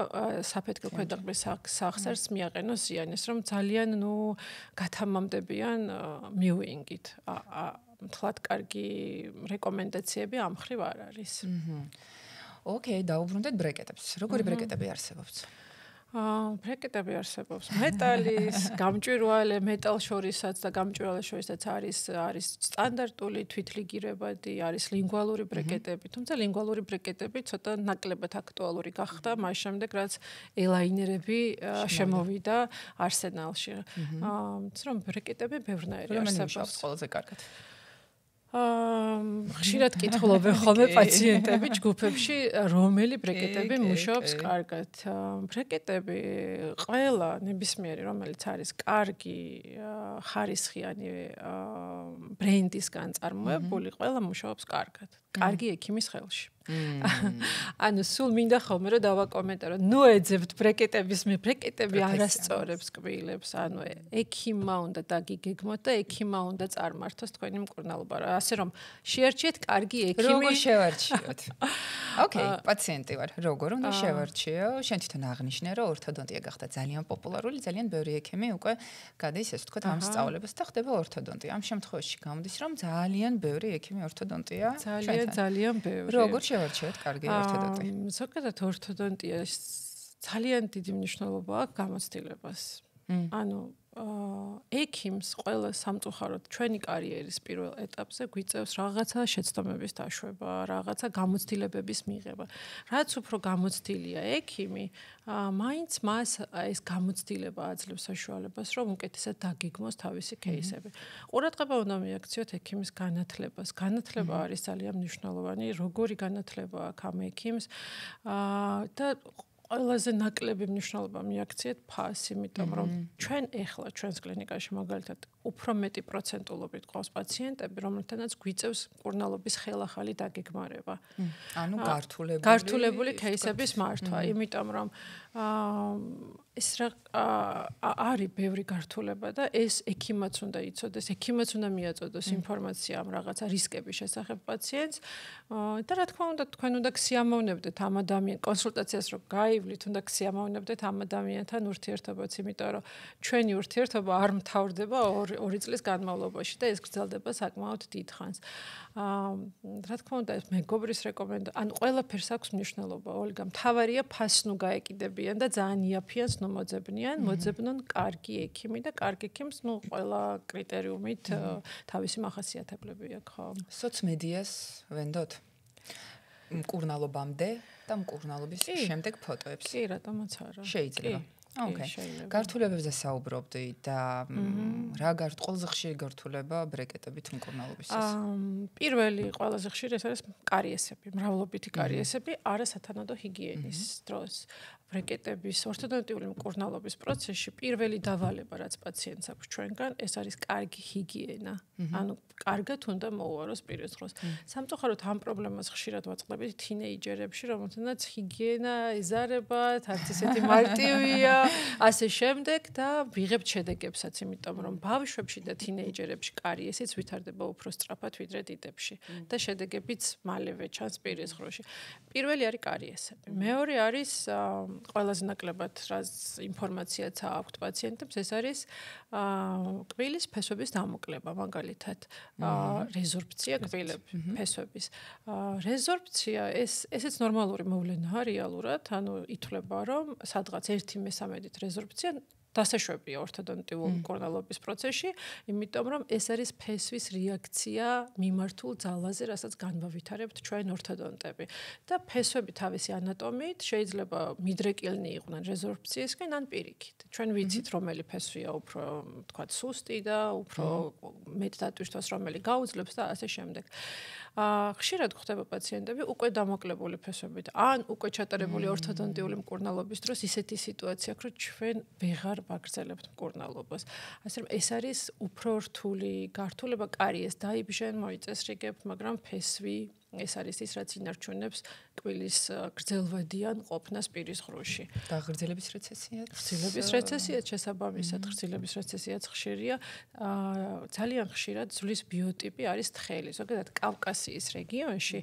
საფეთქო ქვედაყბის სახსარს მიაყენოს ზიანის რომ ძალიან გათამამდებიან მიუინგით. მთლად კარგი რეკომენდაციები ამ ხრივ არ არის. ოკეი, დაუბრუნდეთ ბრეკეტებს. როგორი ბრეკეტები არსებობს? ბრეკეტები არსებობს. მეტალის, გამჭვირვალე, მეტალ შორისაც და გამჭვირვალე შორისაც არის სტანდარტული თვითლიგირებადი, არის ლინგვალური ბრეკეტები. თუმცა ლინგვალური ბრეკეტები ცოტა ნაკლებად აქტუალური გახდა მას შემდეგ, რაც ელაინერები შემოვიდა არსენალში. რომ ბრეკეტები ბევრნაირი არსებობს. ყველაზე კარგად. ხშირად კითხულობენ ხოლმე პაციენტები ჯგუფებში რომელი ბრეკეტები მუშაობს კარგად. ბრეკეტები ყველა ნებისმიერი რომელიც არის კარგი ხარისხიანი ბრენდისგან წარმოებული ყველა მუშაობს კარგად. კარგი ექიმის ხელში. ანუ სულ მინდა ხოლმე რომ დავაკომენტარო. ნუ ეძებთ ბრეკეტები არასწორებს კბილებს. ანუ ექიმმა უნდა დაგიგეგმოთ და ექიმმა უნდა წარმართოს თქვენი მკურნალობა. ასე რომ შეარჩიეთ კარგი ექიმი. როგორ შევარჩიოთ? ოკეი, პაციენტი ვარ. როგორ უნდა შევარჩიო? შენ თვითონ აღნიშნე რომ ორთოდონტია გახდა ძალიან პოპულარული, ძალიან ბევრი ექიმი უკვე გადის ეს ვთქვათ ამ სწავლებას და ხდება ორთოდონტია. ამ შემთხვევაში გამოდის რომ ძალიან ბევრი ექიმი ორთოდონტია. ძალიან ბევრი. როგორ შევარჩიოთ კარგი ორთოდონტი? ზოგადად ორთოდონტიაში ძალიან დიდი მნიშვნელობა აქვს გამოცდილებას. ანუ ექიმს ყველა სამწუხაროდ ჩვენი კარიერის პირველ ეტაპზე გვიწევს რაღაცა შეცდომების დაშვება, რაღაცა გამოცდილებების მიღება. რაც უფრო გამოცდილია ექიმი, მაინც მას ეს გამოცდილება აძლევს საშუალებას, რომ უკეთესად დაგეგმოს თავისი кейსები. ყურადღება უნდა მიაქციოთ ექიმის განათლებას. განათლება არის ძალიან მნიშვნელოვანი, როგორი განათლება აქვს ამ ექიმს და ყველაზე ნაკლები მნიშვნელობა მიაქციეთ ფას, იმიტომ რომ ჩვენ ეხლა ჩვენს კლინიკაში მაგალითად უფრო მეტი პროცენტულობით ყავს პაციენტები, რომელთანაც გვიწევს მკურნალობის ხელახალი დაგეგმარება. ანუ გართულებული кейსების მართვა, იმიტომ რომ ეს არის ბევრი გართულება და ეს ექიმაც უნდა იცოდეს, ექიმაც უნდა მიაწოდოს ინფორმაცია ამ რაღაცა რისკების შესახებ პაციენტს და რა თქმა უნდა თქვენ უნდა გსიამოვნებდეთ ამ ადამიანს კონსულტაციას რო გაივლით, უნდა გსიამოვნებდეთ ამ ადამიანთან ურთიერთობაც, იმიტომ რომ ჩვენი ურთიერთობა არ მთავრდება ორ 2 წლის განმავლობაში და ეს გრძელდება საკმაოდ დიდ ხანს. რა თქმა უნდა, ეს მეგობრის რეკომენდაცია, ან ყველაფერს აქვს მნიშვნელობა, ოლგა. მთავარია ფასნუ გაეკიდებიან და ძალიან იაფიანს ნუ მოძებნიან, მოძებნონ კარგი ექიმი და კარგი ექიმს ნუ ყველა კრიტერიუმით თავისი მახასიათებლები აქვს, ხო? სოციმედიას ვენდოთ მკურნალობამდე და მკურნალობის შემდეგ ფოტოებს. კი, რატომაც არა. შეიძლება. გართულებებზე საუბრობდი და რა ყველაზე ხშირი გართულება ბრეკეტებით მკურნალობისას? პირველი ყველაზე ხშირი ეს არის კარიესები, მრავლობითი კარიესები, არასათანადო ჰიგიენის დროს. ბრეკეტების ორთოდონტიული მკურნალობის პროცესში პირველი დავალება, რაც პაციენტს აქვს ჩვენგან, ეს არის კარგი ჰიგიენა. ანუ კარგად უნდა მოუაროს პირის დროს. სამწუხაროდ ამ პრობლემას ხშირად ვაწყდებით თინეიჯერებში, რომელთაც ჰიგიენა ეზარებათ, არც ისეთი მარტივია, ასე შემდეგ და ვიღებთ შედეგებსაც, იმიტომ რომ ბავშვებში და თინეიჯერებში კარიესიც ვითარდება უფრო სწრაფად ვიდრე დიდებში და შედეგებიც მალევე ჩანს პირის ღრუში. პირველი არის კარიესები. მეორე არის ყველაზე ნაკლებად რაც ინფორმაციაც აქვთ პაციენტებს, ეს არის კბილის ფესვების დამოკლება, მაგალითად, რეზორბცია კბილების ფესვების. რეზორბცია ესეც ნორმალური მოვლენაა რეალურად, ანუ ითვლება რომ სადღაც 1/3 რეზორბცია დასაშვებია ორთოდონტიულ მკურნალობის პროცესში, იმიტომ რომ ეს არის ფესვის რეაქცია მიმართულ ძალაზე, რასაც განვავითარებთ ჩვენ ორთოდონტები. და ფესვები თავისი ანატომიით შეიძლება მიდრეკილნი იყვნენ რეზორბციისკენ ან პირიქით. ჩვენ ვიცით, რომელი ფესვია უფრო, თქვათ, სუსტი და უფრო მეტ დატვირთვას რომელი გაუძლებს და ასე შემდეგ. ხშირად გვხვდება პაციენტები უკვე დამოკლებული ფესვებით, ან უკვე ჩატარებული ორთოდონტიული მკურნალობის დროს ისეთი სიტუაცია აქვს, რომ ჩვენ ვეღარ ვაგრძელებთ მკურნალობას. ასე რომ ეს არის უფრო რთული გართულება, კარიეს დაიბჟენ, მოიწესრიგებთ, მაგრამ ფესვი ეს არის ის, რაც ინარჩუნებს კბილის გრძელვადიან ყოფნას პირის ღრუში. და გრძელების რეცესიაც? გრძელების რეცესიაც შესაბამისად, გრძელების რეცესიაც ხშირია. ძალიან ხშირად ძვლის ბიოტიპი არის თხელი. ზოგადად კავკასიის რეგიონში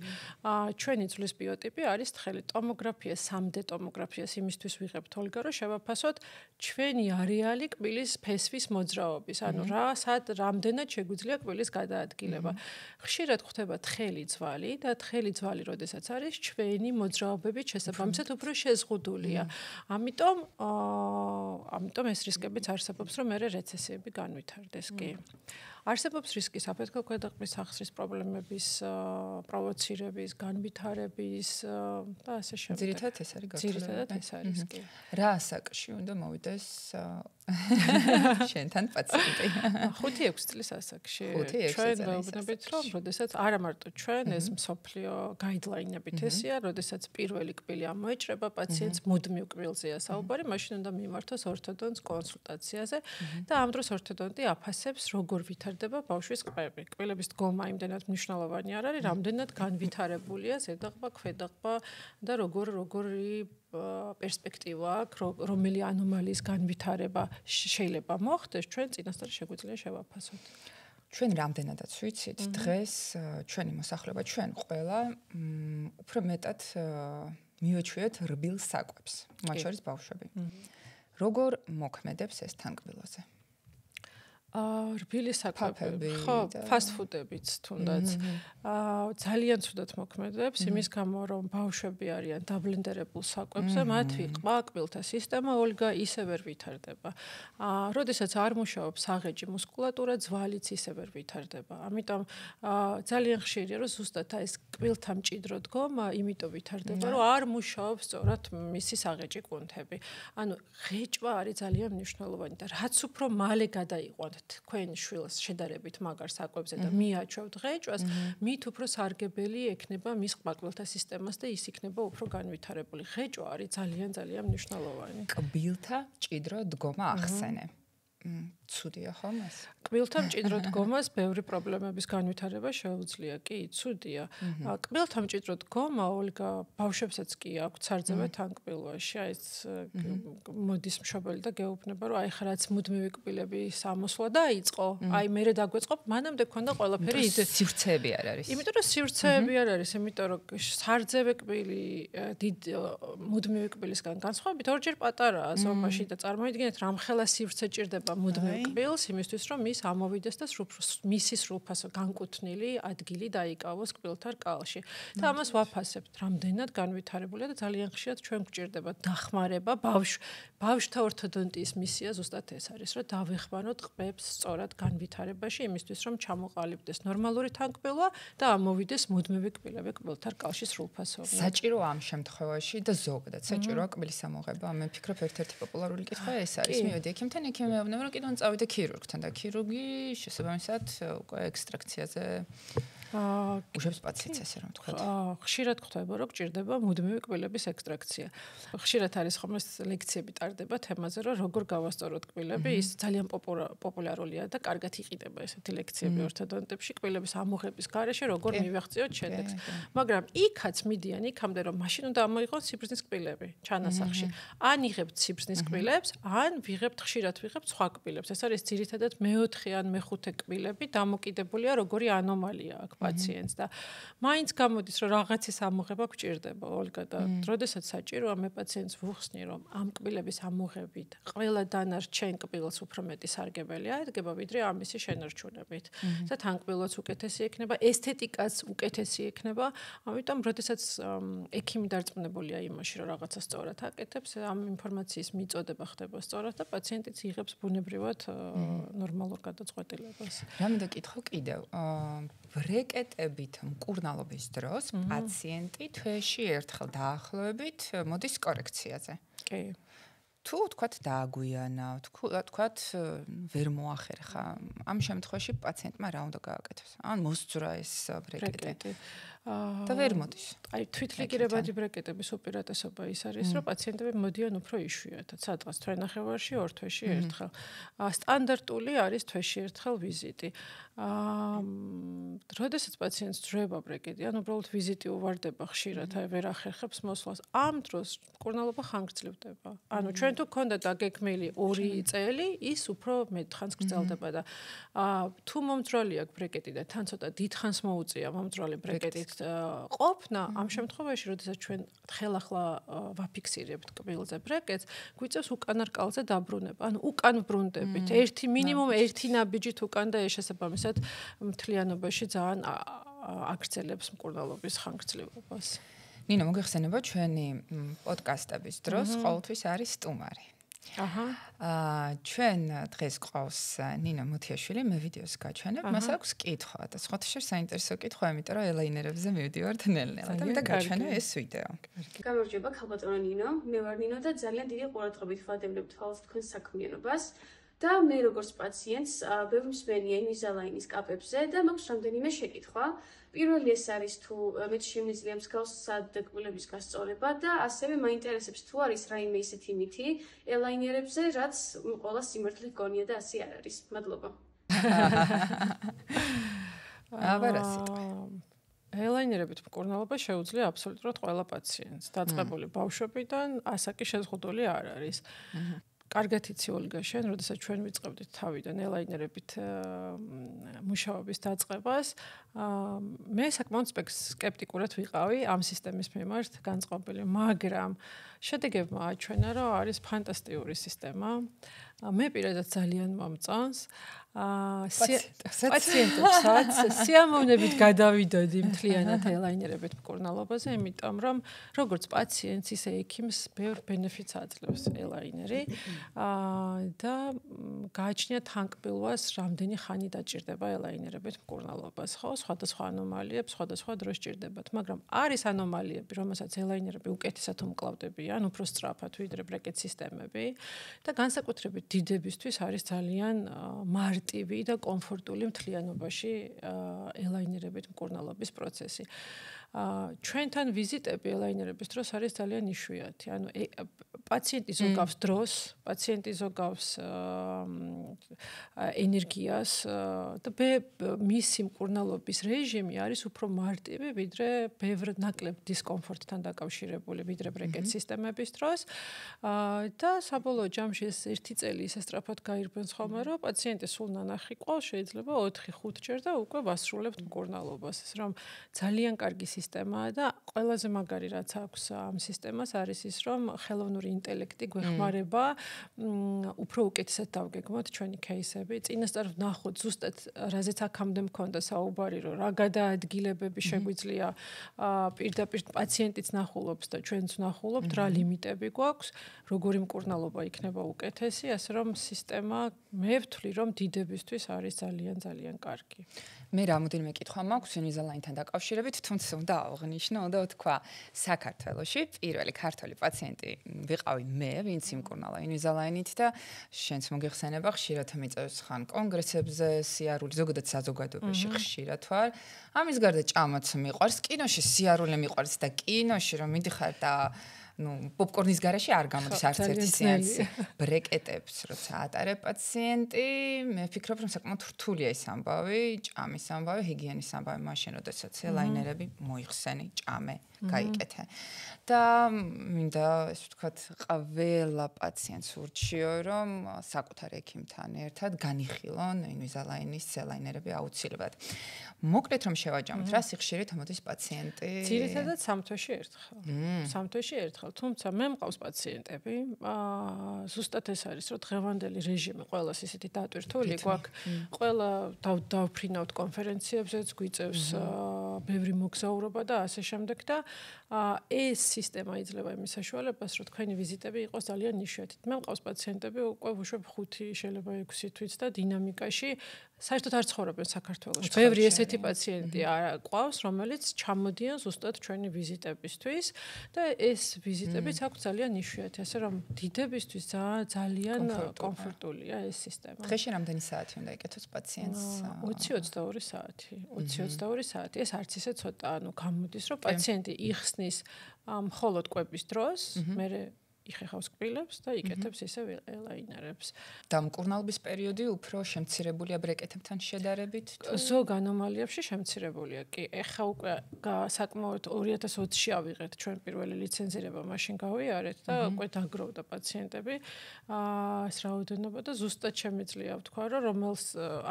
ჩვენი ძვლის ბიოტიპი არის თხელი. ტომოგრაფია, 3D ტომოგრაფიას იმისთვის ვიღებთ, ოლგა, რომ შევაფასოთ ჩვენი არეალი კბილის ფესვის მოძრაობის. ანუ რამდენად შეგვიძლია კბილის გადაადგილება. ხშირად ხდება თხელი ძვალი და თხელი ძვალი, როდესაც არის ჩვენი მოძრაობებით შესაბამისად უფრო შეზღუდულია. ამიტომ ეს რისკებიც არსებობს, რომ მერე რეცესიები განვითარდეს კი. არსებობს რისკი საფეთქო ქვედაყბის სახსრის პრობლემების პროვოცირების, განვითარების და ასე შემდეგ. ძირითადად ეს არის გართულება. ძირითადად ეს არის კი. რა ასაკში უნდა მოვიდეს შენთან პაციენტი? 5-6 წლის ასაკში. 5-6 ჩვენ ვეუბნებით, რომ როდესაც არა მარტო ჩვენ ეს მსოფლიო გაიდლაინებით ესია, როდესაც პირველი კბილი ამოეჭრება პაციენტს მუდმივ კბილზეა საუბარი, მაშინ უნდა მიმართოს ორთოდონტს კონსულტაციაზე და ამ დროს ორთოდონტი აფასებს როგორ ვითარდება ბავშვის კბილები. კბილების დგომა იმდენად მნიშვნელოვანი არ არის, რამდენად განვითარებულია ზედაღბა, ქვედაღბა და როგორი პერსპექტივა აქვს, რომელი ანომალიის განვითარება შეიძლება მოხდეს, ჩვენ წინასწარ შეგვიძლია შევაფასოთ. ჩვენ რამდენადაც ვიცით, დღეს ჩვენი მოსახლეობა, ჩვენ ყველა უფრო მეტად მივეჩვიეთ რბილ საკვებს, მათ შორის ბავშვები. როგორ მოქმედებს ეს თანკბილოზე? რბილი საკვები, ხო, ფასტფუდებიც თუნდაც. ძალიან ცუდად მოქმედებს, იმის გამო, რომ ბავშვები არიან დაბლენდერებულ საკვებზე, მათი ყბა, კბილთა სისტემა ოლგა ისე ვერ ვითარდება. როდესაც არ მუშაობს აღეჯი მუსკულატურა, ძვალიც ისე ვერ ვითარდება. ამიტომ ძალიან ხშირია, რომ ზუსტად ეს კბილთა მჭიდრო დგომა, იმიტომ ვითარდება, რომ არ მუშაობს სწორად მისი აღეჯი კუნთები. ანუ ღეჭვა არის ძალიან მნიშვნელოვანი და რაც უფრო მალე გადაიყვანთ თქვენ შვილს შედარებით მაგარ საკვებზე და მიაჩვევთ ღეჭვას, მით უფრო სარგებელი ექნება მის ყბაკბილთა სისტემას და ის იქნება უფრო განვითარებული. ღეჭვა არის ძალიან მნიშვნელოვანი. კბილთა მჭიდრო დგომა ახსენე. ცუდია ხომ ეს? კბილთა მჭიდრო დგომას ბევრი პრობლემების განვითარება შეუძლია. კი, ცუდია. კბილთა მჭიდრო დგომა, ოლგა, ბავშვებსაც კი აქვს სარძევე თანკბილვაში. აი ეს მოდის მშობელი და გეუბნება, რომ აი ხა რაც მუდმივი კბილები სამოსვლა დაიწყო, აი მერე დაგვეწყობ, მანამდე ქონდა ყველაფერი სივრცეები არ არის. იმიტომ რომ სივრცეები არ არის, იმიტომ რომ სარძევე კბილი მუდმივი კბილისგან განსხვავებით ორჯერ პატარაა ზომაში და წარმოიდგინეთ, რამხელა სივრცე ჭირდება ჭირდება მუდმივ კბილს იმისთვის რომ ის ამოვიდეს და მისი სრულფასო განკუთვნილი ადგილი დაიკავოს კბილთან კალში. და ამას ვაფასებთ, რამდენად განვითარებულია და ძალიან ხშირად ჩვენ გვჭირდება დახმარება ბავშვთა ორთოდონტიის მისია ზუსტად ეს არის, რომ დავეხმაროთ ყბებს სწორად განვითარებაში იმისთვის რომ ჩამოყალიბდეს ნორმალური თანკბილვა და ამოვიდეს მუდმივი კბილები კბილთან კალში სრულფასოვნად. საჭირო ამ შემთხვევაში და ზოგადად საჭიროა კბილის ამოღება. მე ვფიქრობ ერთ-ერთი პოპულარული კითხვა ეს არის. მივედი ექიმთან, ექიმი მეუბნება რომ კიდევ წავიდე ქირურგთან და ქირურგი შესაბამისად უკვე ექსტრაქციაზე უშვებს პაციენტს ესე რომ ვთქვათ. ხშირად ხდება რომ გჭირდება მუდმივი კბილების ექსტრაქცია. ხშირად არის ხომ ეს ლექციები ტარდება თემაზე რომ როგორ გავასწოროთ კბილები, ის ძალიან პოპულარულია და კარგად იყიდება ესეთი ლექციები ორთოდონტებში კბილების ამოღების გარეშე როგორ მივახციოთ შედეგს. მაგრამ იქაც მიდიან იქამდე რომ მაშინ უნდა ამოიღოთ სიბრძნის კბილები ჩანასახში. ან იღებთ სიბრძნის კბილებს, ან ხშირად ვიღებთ სხვა კბილებს. ეს არის ძირითადად მე-4 ან მე-5 კბილები დამოკიდებულია როგორი ანომალია აქვს პაციენტს და მაინც გამოდის რომ რაღაცის ამოღება გვჭირდება ოლგა და როდესაც საჭიროა მე პაციენტს ვუხსნი რომ ამ კბილების ამოღებით ყველა დანარჩენ კბილს უფრო მეტი სარგებელი აედგება ვიდრე ამისი შენარჩუნებით და თანკბილოც უკეთესი ექნება ესთეტიკაც უკეთესი ექნება ამიტომ როდესაც ექიმი დარწმუნებულია იმაში რომ რაღაცა სწორად აკეთებს ამ ინფორმაციის მიწოდება ხდება სწორად და პაციენტიც იღებს ბუნებრივად ნორმალურ გადაწყვეტილებას. რამე კითხო კიდევ ბრეკეტებით მკურნალობის დროს პაციენტი თვეში ერთხელ დაახლოებით მოდის კორექციაზე. კი. თუ თქვათ დააგვიანა, თქვათ ვერ მოახერხა, ამ შემთხვევაში პაციენტმა რა უნდა გააკეთოს? ან მოსძვრა ეს ბრეკეტი. და ვერ მოდის. აი თვითლიგირებადი ბრეკეტების უპირატესობა ის არის, რომ პაციენტები მოდიან უფრო იშვიათად, სადღაც თვენახევარში, 2 თვეში ერთხელ. სტანდარტული არის თვეში ერთხელ ვიზიტი. როდესაც პაციენტს ძრება ბრეკეტი, ან უბრალოდ ვიზიტი უვარდება ხშირად, აი ვერ ახერხებს მოსვლას, ამ დროს მკურნალობა ხანგრძლივდება. ანუ ჩვენ თუ გქონდათ დაგეგმილი 2 წელი, ის უფრო მეტ ხანს გრძელდება და თუ მომძრალი აქვს ბრეკეტი და თან ცოტა დიდ ხანს მოუწია მომძრალი ბრეკეტით ყოფნა, ამ შემთხვევაში, როდესაც ჩვენ ხელახლა ვაფიქსირებთ კბილზე ბრეკეტს, გვიწევს უკანარკალზე დაბრუნება. ანუ უკან ბრუნდებით. მინიმუმ 1 ნაბიჯით უკან და ეს შესაბამისად მთლიანობაში ძალიან აგრძელებს მკურნალობის ხანგრძლივობას. ნინო, მოგეხსენება ჩვენი პოდკასტების დროს ყოველთვის არის სტუმარი. ჩვენ დღეს ყავს ნინო მუთიაშვილი, მე ვიდეოს გაჩვენებ, მას აქვს კითხვა და სხვათაშორის საინტერესო კითხვა, იმიტომ რომ ელაინერებზე მივდივართ ნელ-ნელა და მე გაჩვენე ეს ვიდეო. გამარჯობა, ქალბატონო ნინო, მე ვარ ნინო და ძალიან დიდი ყურადღებით ვადევნებ თვალს თქვენს საქმიანობას. და მე როგორც პაციენტს ბევრი მსმენია ინვიზალაინის კაპებზე და მაქვს რამდენიმე შეკითხვა. პირველი ეს არის თუ მე შემიძლია მსგავს კბილების გასწორება და ასევე მაინტერესებს თუ არის რაიმე ისეთი მითი ელაინერებზე, რაც ყველა სიმართლე გონია და ასე არ არის. მადლობა. ელაინერებით მკურნალობა შეუძლია აბსოლუტურად ყველა პაციენტს. დაწყებული ბავშვობიდან ასაკი შეზღუდული არ არის. კარგად იცი ოლგა შენ, როდესაც ჩვენ ვიწყებდით თავიდან ელაინერებით მუშაობის დაწყებას, მე საკმაოდ სკეპტიკურად ვიყავი ამ სისტემის მიმართ განწყობილი, მაგრამ შედეგებმა აჩვენა, რომ არის ფანტასტიკური სისტემა. მე პირადად ძალიან მომწონს. პაციენტებსაც სიამოვნებით გადავიდოდი მთლიანად ელაინერებით მკურნალობაზე, იმიტომ რომ როგორც პაციენტს, ისე ექიმს ბევრ ბენეფიტს აძლევს ელაინერი და გააჩნია თანკბილვას რამდენი ხანი დაჭირდება ელაინერებით მკურნალობას, ხო? სხვადასხვა ანომალიებს სხვადასხვა დროს ჭირდებათ, მაგრამ არის ანომალიები, რომელსაც ელაინერები უკეთესად უმკლავდებიან, უფრო სწრაფად ვიდრე ბრეკეტ სისტემები და განსაკუთრებით დიდებისთვის არის ძალიან მარტივი და კომფორტული მთლიანობაში ელაინერებით მკურნალობის პროცესი. ჩვენთან ვიზიტები ელაინერების დროს არის ძალიან იშვიათი. ანუ პაციენტი ზოგავს დროს, პაციენტი ზოგავს ენერგიას და მისი მკურნალობის რეჟიმი არის უფრო მარტივი, ვიდრე ბევრ ნაკლებ დისკომფორტთან დაკავშირებული, ვიდრე ბრეკეტ სისტემების დროს. და საბოლოო ჯამში ეს 1 წელი ისე სწრაფად გაირბენს ხოლმე, რომ პაციენტი სულ ნანახი ყავს, შეიძლება 4-5 ჯერ და უკვე ვასრულებთ მკურნალობას. ეს რომ ძალიან კარგი სისტემაა და ყველაზე მაგარი რაც აქვს ამ სისტემას არის ის, რომ ხელოვნური ინტელექტი გვეხმარება უფრო უკეთესად დავგეგმოთ ჩვენი кейსები. წინასწარ ვნახოთ ზუსტად რაზეც აქამდე მქონდა საუბარი, რომ რა გადაადგილებები შეგვიძლია პირდაპირ პაციენტიც ნახულობს და ჩვენც ვნახულობთ, რა ლიმიტები გვაქვს, როგორი მკურნალობა იქნება უკეთესი, ასე რომ სისტემა მე ვთვლი, რომ დიდებისთვის არის ძალიან კარგი. მე რამოდენიმე კითხვა მაქვს ინვიზალაინთან დაკავშირებით, თუმცა უნდა აღვნიშნო, უნდა ვთქვა, საქართველოში პირველი ქართველი პაციენტი ვიყავი მე, ვინც იმკურნალა ინვიზალაინით და შენც მოგიხსენება, ხშირად მიწევს ხან კონგრესებზე, სიარული, ზოგადად საზოგადოებაში ხშირად ვარ. ამის გარდა ჭამაც მიყვარს, კინოში სიარული მიყვარს და კინოში რომ მიდიხარ და პოპკორნის garaში არ გამოდის არც ერთი სეანსი. ბრეკეტებს როცა ატარებ პაციენტი, მე ვფიქრობ, რომ საკმაოდ რთულია ის ამბავი, ჭამის ამბავი, ჰიგიენის ამბავი, მაშინ როდესაც ელაინერები მოიხსენი, ჭამე, გაიკეთე. და მინდა ეს ვთქვათ, ყველა პაციენტს ურჩიო, რომ საკუთარ ექიმთან ერთად განიხილონ ინვიზალაინის ელაინერები აუცილებლად. მოკლედ რომ შევაჯამოთ, რა სიხშირით მოდის პაციენტი? ძირითადად სამთვეში ერთხელ. სამთვეში ერთხელ, თუმცა მე მყავს პაციენტები, ზუსტად ეს არის, რომ დღევანდელი რეჟიმი ყველას ისეთი დატვირთული გვაქვს, ყველა დავფრინავთ კონფერენციებზეც, გვიწევს ბევრი მოგზაურობა და ასე შემდეგ და ეს სისტემა იძლევა იმის საშუალებას, რომ თქვენი ვიზიტები იყოს ძალიან იშვიათი. მე მყავს პაციენტები უკვე უშვებ 5, შეიძლება 6 თვით და დინამიკაში საერთოდ არ ცხოვრობენ საქართველოში. ბევრი ესეთი პაციენტი ყავს, რომელიც ჩამოდიან ზუსტად ჩვენი ვიზიტებისთვის და ეს ვიზიტებიც აქვს ძალიან იშვიათი, ასე რომ დიდებისთვის ძალიან კომფორტულია ეს სისტემა. დღეში რამდენი საათი უნდა იკეთოს პაციენტს? 20-22 საათი. 20-22 საათი. ეს არც ისე ცოტა, გამოდის, რომ პაციენტი იხსნის მხოლოდ კვების დროს, მერე იხეხავს კბილებს და იკეთებს ისევ ელაინერებს. და მკურნალობის პერიოდი უფრო შემცირებულია ბრეკეტებთან შედარებით? ზოგ ანომალიებში შემცირებულია. კი, ეხა უკვე საკმაოდ 2020-ში ავიღეთ ჩვენ პირველი ლიცენზირება, მაშინ გავიარეთ და უკვე დაგროვდა პაციენტები ეს რაოდენობა და ზუსტად შემიძლია ვთქვა, რომ რომელს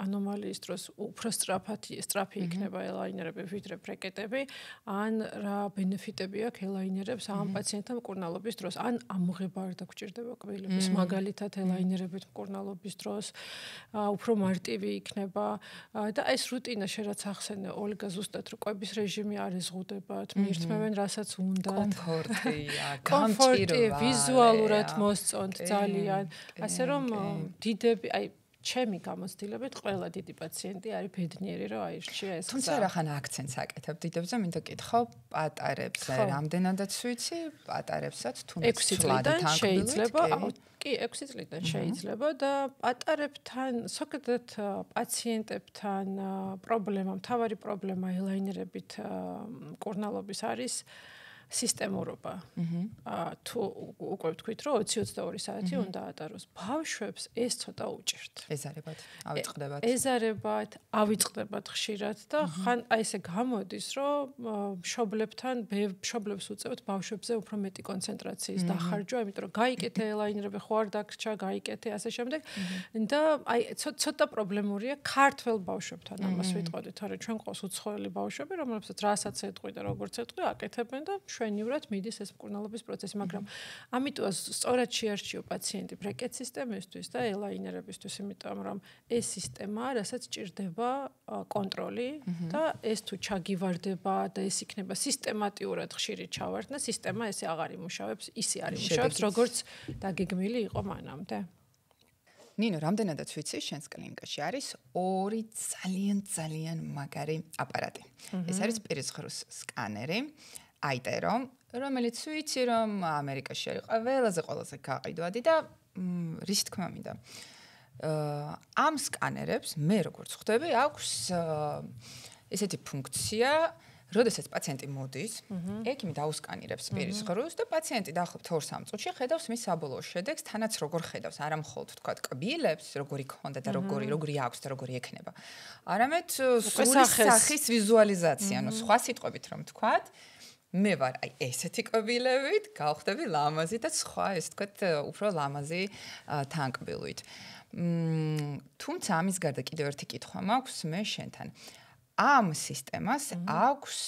ანომალიის დროს უფრო სწრაფი იქნება ელაინერები ვიდრე ბრეკეტები, ან რა ბენეფიტები აქვს ელაინერებს ამ პაციენტთან მკურნალობის დროს, ან ამოღება არ დაგჭირდება კბილების მაგალითად ელაინერებით მკურნალობის დროს უფრო მარტივი იქნება და ეს რუტინა შერაც ახსენე ოლგა ზუსტად რომ კვების რეჟიმი არ ეზღუდებათ მიირთმევენ რასაც უნდათ კომფორტი ვიზუალურად მოსწონთ ძალიან ასე რომ დიდები აი ჩემი გამოცდილებით ყველა დიდი პაციენტი არის ბედნიერი რომ აირჩია ეს. თუმცა რახან აქცენტს აკეთებ დიდებზე, მინდა გითხოვ პატარებზე, რამდენადაც ვიცი, პატარებსაც თუნდაც 6 წლიდან შეიძლება, კი 6 წლიდან შეიძლება და პატარებთან, ზოგადად პაციენტებთან პრობლემა, მთავარი პრობლემა ელაინერებით მკურნალობის არის სისტემურობა. თუ უკვე ვთქვით, რომ 20-22 საათი უნდა ატაროს. ბავშვებს ეს ცოტა უჭირთ. ეზარებათ, ავიწყდებათ ხშირად და ხან აი ესე გამოდის, რომ მშობლებს უწევთ ბავშვებზე უფრო მეტი კონცენტრაციის დახარჯვა, იმიტომ რომ გაიკეთე ელაინერები, ხო არ დაგრჩა, გაიკეთე, ასე შემდეგ. და აი ცოტა პრობლემურია ქართველ ბავშვებთან ამას ვიტყოდი, თორემ ჩვენ ყავს უცხოელი ბავშვები, რომლებსაც რასაც ეთყვი და როგორც ეთყვი, აკეთებენ და შვენივრად მიდის ეს მკურნალობის პროცესი, მაგრამ ამიტომ სწორად შეარჩიო პაციენტი ბრეკეტ სისტემისთვის და ელაინერებისთვის, იმიტომ რომ ეს სისტემა, რასაც ჭირდება კონტროლი და ეს თუ ჩაგივარდება და ეს იქნება სისტემატიურად ხშირი ჩავარდნა, სისტემა ესე აღარ იმუშავებს, ისე არ იმუშავებს, როგორც დაგეგმილი იყო მანამდე. ნინო, რამდენადაც ვიცი, შენს კლინიკაში არის 2 ძალიან მაგარი აპარატი. ეს არის პირის ღრუს სკანერი. აიტერო, რომელიც ვიცი, რომ ამერიკაში არის ყველაზე გაყიდვადი და რის თქმა მინდა. ამ სკანერებს მე როგორც ხვდები, აქვს ესეთი ფუნქცია, როდესაც პაციენტი მოდის, ექიმი დაუსკანირებს პირის ღრუს და პაციენტი დაახლოებით 2-3 წუთში ხედავს მის საბოლოო შედეგს, თანაც როგორ ხედავს, არა მხოლოდ თქვათ კბილებს, როგორი ქონდა და როგორი აქვს და როგორი ექნება. არამედ სრული სახის ვიზუალიზაცია, ანუ სხვა სიტყვებით რომ თქვათ, მე ვარ აი ესეთი კბილებით, გავხდები ლამაზი და სხვა ეს თქვათ უფრო ლამაზი თანკბილვით. თუმცა ამის გარდა კიდევ ერთი კითხვა მაქვს მე შენთან. ამ სისტემას აქვს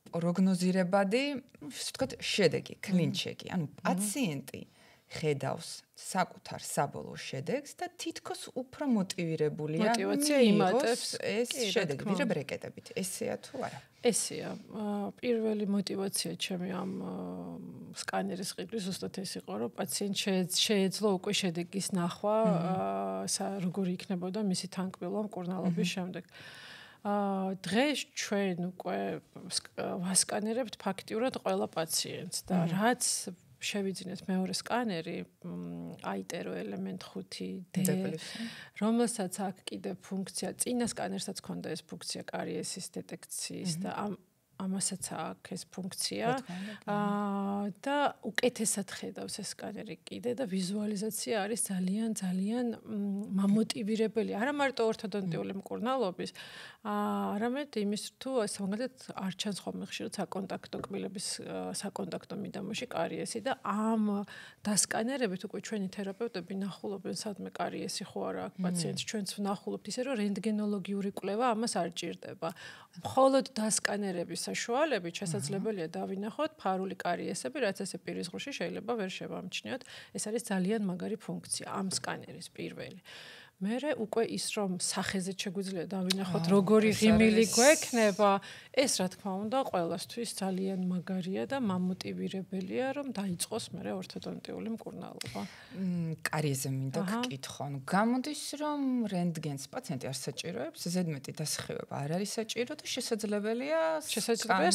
პროგნოზირებადი, ისე ვთქვათ, შედეგი, კლინჩეკი. ანუ პაციენტი ხედავს საკუთარ საბოლოო შედეგს და თითქოს უფრო მოტივირებულია მოტივაცია იმატებს ეს შედეგი, ვიდრე ბრეკეტებით. ესეა თუ არა? ესეა. პირველი მოტივაცია ჩემი ამ სკანერის ყიდვის ზუსტად ეს იყო, რომ პაციენტ შეეძლო უკვე შედეგის ნახვა, როგორი იქნებოდა მისი თანკბილვა მკურნალობის შემდეგ. დღეს ჩვენ უკვე ვასკანერებთ ფაქტიურად ყველა პაციენტს და რაც შევიძინეთ მეორე სკანერი აიტერო ელემენტ 5D, რომელსაც აქვს კიდე ფუნქცია, წინა სკანერსაც ჰქონდა ეს ფუნქცია კარიესის დეტექციის და ამასაც აქვს ეს ფუნქცია და უკეთესად ხედავს ეს სკანერი კიდე და ვიზუალიზაცია არის ძალიან მამოტივირებელი, არა მარტო ორთოდონტიული მკურნალობის, არამედ იმის თუ მაგალითად არ ჩანს ხოლმე ხშირად საკონტაქტო კბილების საკონტაქტო მიდამოში კარიესი და ამ დასკანერებით უკვე ჩვენი თერაპევტები ნახულობენ სადმე კარიესი ხო არა აქვს პაციენტს, ჩვენც ვნახულობთ ისე რომ რენტგენოლოგიური კვლევა ამას არ ჭირდება. მხოლოდ დასკანერების საშუალებით შესაძლებელია დავინახოთ ფარული კარიესები, რაც ესე პირის ღრუში შეიძლება ვერ შევამჩნიოთ. ეს არის ძალიან მაგარი ფუნქცია ამ სკანერის პირველი. მერე უკვე ის რომ სახეზე შეგვიძლია დავინახოთ როგორი ღიმილი გვექნება, ეს რა თქმა უნდა ყველასთვის ძალიან მაგარია და მამოტივირებელია რომ დაიწყოს მერე ორთოდონტიული მკურნალობა. კარიეზე მინდა გკითხო, ანუ გამოდის რომ რენტგენს პაციენტი არ საჭიროებს, ზედმეტი დასხივება არ არის საჭირო და შესაძლებელია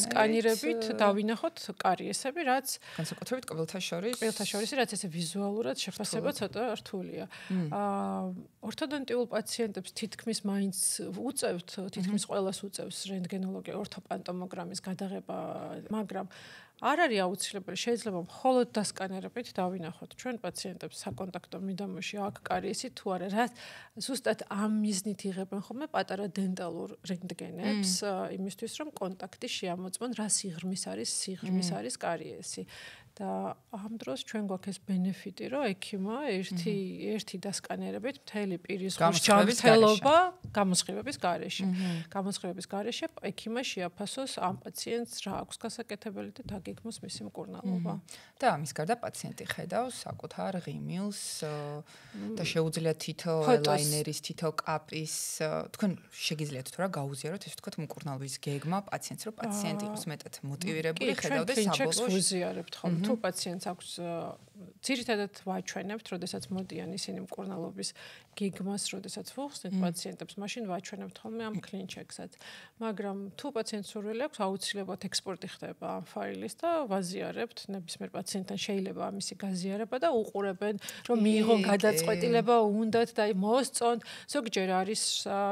სკანირებით დავინახოთ კარიესები, რაც განსაკუთრებით კბილთაშორისი, რაც ესე ვიზუალურად შეფასება ცოტა რთულია. ორთოდონტიულ პაციენტებს თითქმის მაინც უწევთ, თითქმის ყველას უწევს რენტგენოლოგია, ორთოპანტომოგრამის გადაღება, მაგრამ არ არის აუცილებელი, შეიძლება მხოლოდ დასკანერებით დავინახოთ ჩვენ პაციენტებს საკონტაქტო მიდამოში აქ კარიესი თუ არა, რაც ზუსტად ამ მიზნით იღებენ ხოლმე პატარა დენტალურ რენტგენებს, იმისთვის რომ კონტაქტი შეამოწმონ, რა სიღრმის არის კარიესი. და ამ დროს ჩვენ გვაქვს ეს ბენეფიტი, რომ ექიმმა ერთი დასკანერებით მთელი პირის ჯანმრთელობა გამოსხივების გარეშე ექიმმა შეაფასოს ამ პაციენტს რა აქვს გასაკეთებელი და დაგეგმოს მისი მკურნალობა. და ამის გარდა პაციენტი ხედავს საკუთარ ღიმილს და შეუძლია თითო ელაინერის, თითო კაპის, თქვენ შეგიძლიათ თუ რა გაუზიაროთ ეს ვთქვათ მკურნალობის გეგმა პაციენტს, რომ პაციენტი იყოს მეტად მოტივირებული ხედავდეს საბოლოო ვიზიარებთ ხოლმე. თუ პაციენტს აქვს ძირითადად ვაჩვენებთ, როდესაც მოდიან ისინი მკურნალობის გეგმას, როდესაც ვუხსნით პაციენტებს, მაშინ ვაჩვენებთ ხოლმე ამ კლინჩეკსაც. მაგრამ თუ პაციენტს სურვილი აქვს, აუცილებლად ექსპორტი ხდება ამ ფაილის და ვაზიარებთ ნებისმიერ პაციენტთან შეიძლება ამისი გაზიარება და უყურებენ, რომ მიიღონ გადაწყვეტილება უნდათ და მოსწონთ. ზოგჯერ არის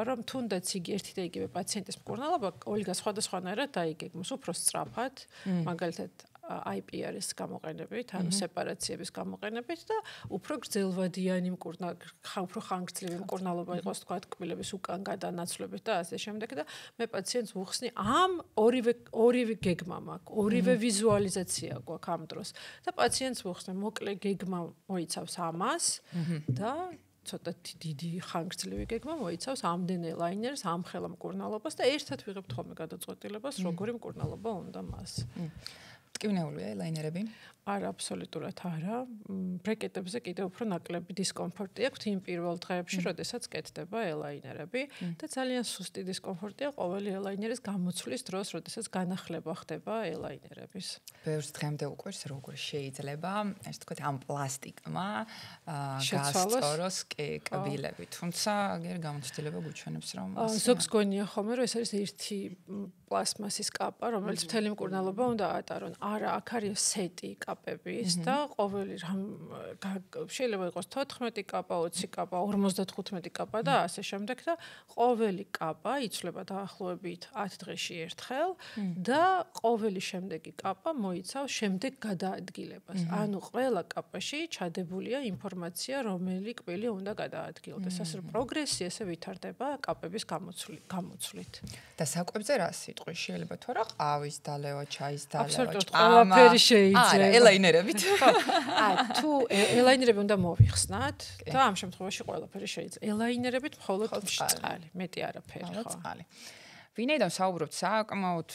რომ თუნდაც იგი ერთი და იგივე პაციენტის მკურნალობა ოლიგა სხვადასხვანაირად დაიგეგმოს, უფრო სწრაფად, მაგალითად IPR-ის გამოყენებით, ანუ სეპარაციების გამოყენებით და უფრო გრძელვადიანი უფრო ხანგრძლივი მკურნალობა იყოს, თქვა, კბილების უკან გადანაცვლებით და ასე შემდეგ და მე პაციენტს ვუხსნი ამ ორივე გეგმა მაქვს, ორივე ვიზუალიზაცია გვაქვს ამ დროს და პაციენტს ვუხსნი მოკლე გეგმა მოიცავს ამას და ცოტა დიდი ხანგრძლივი გეგმა მოიცავს ამდენ ელაინერს, ამ ხელა მკურნალობას და ერთად ვიღებთ ხოლმე გადაწყვეტილებას, როგორი მკურნალობა უნდა მას. ტკივნეულია ელაინერები? არა, აბსოლუტურად არა. ბრეკეტებზე კიდევ უფრო ნაკლები დისკომფორტი აქვს იმ პირველ დღეებში, როდესაც კეთდება ელაინერები და ძალიან სუსტი დისკომფორტია ყოველი ელაინერის გამოცვლის დროს, როდესაც განახლება ხდება ელაინერების. ბევრს დღემდე უყვარს როგორ შეიძლება, ასე ვთქვათ, ამ პლასტიკმა გასწოროს კბილები, თუმცა აგერ გამოცდილება გვიჩვენებს, რომ ზოგს გონია ხოლმე, რომ ეს არის ერთი პლასმასის კაპა, რომელიც მთელი მკურნალობა უნდა ატარონ. არა, აქ არის სეტი კაპების და ყოველი შეიძლება იყოს 14 კაპა, 20 კაპა, 55 კაპა და ასე შემდეგ და ყოველი კაპა იცვლება დაახლოებით 10 დღეში ერთხელ და ყოველი შემდეგი კაპა მოიცავს შემდეგ გადაადგილებას. ანუ ყველა კაპაში ჩადებულია ინფორმაცია, რომელი კბილი უნდა გადაადგილდეს. ასე რომ პროგრესი ესე ვითარდება კაპების გამოცვლით. და საკვებზე რა სიტყვის შეიძლება თუ არა ყავის დალევა, ჩაის დალევა, აბსოლუტურად ყველაფერი შეიძლება. ელაინერებით. თუ ელაინერები უნდა მოვიხსნათ და ამ შემთხვევაში ყველაფერი შეიძლება. ელაინერებით მხოლოდ წყალი, მეტი არაფერი, ხო. ვინაიდან საუბრობთ საკმაოდ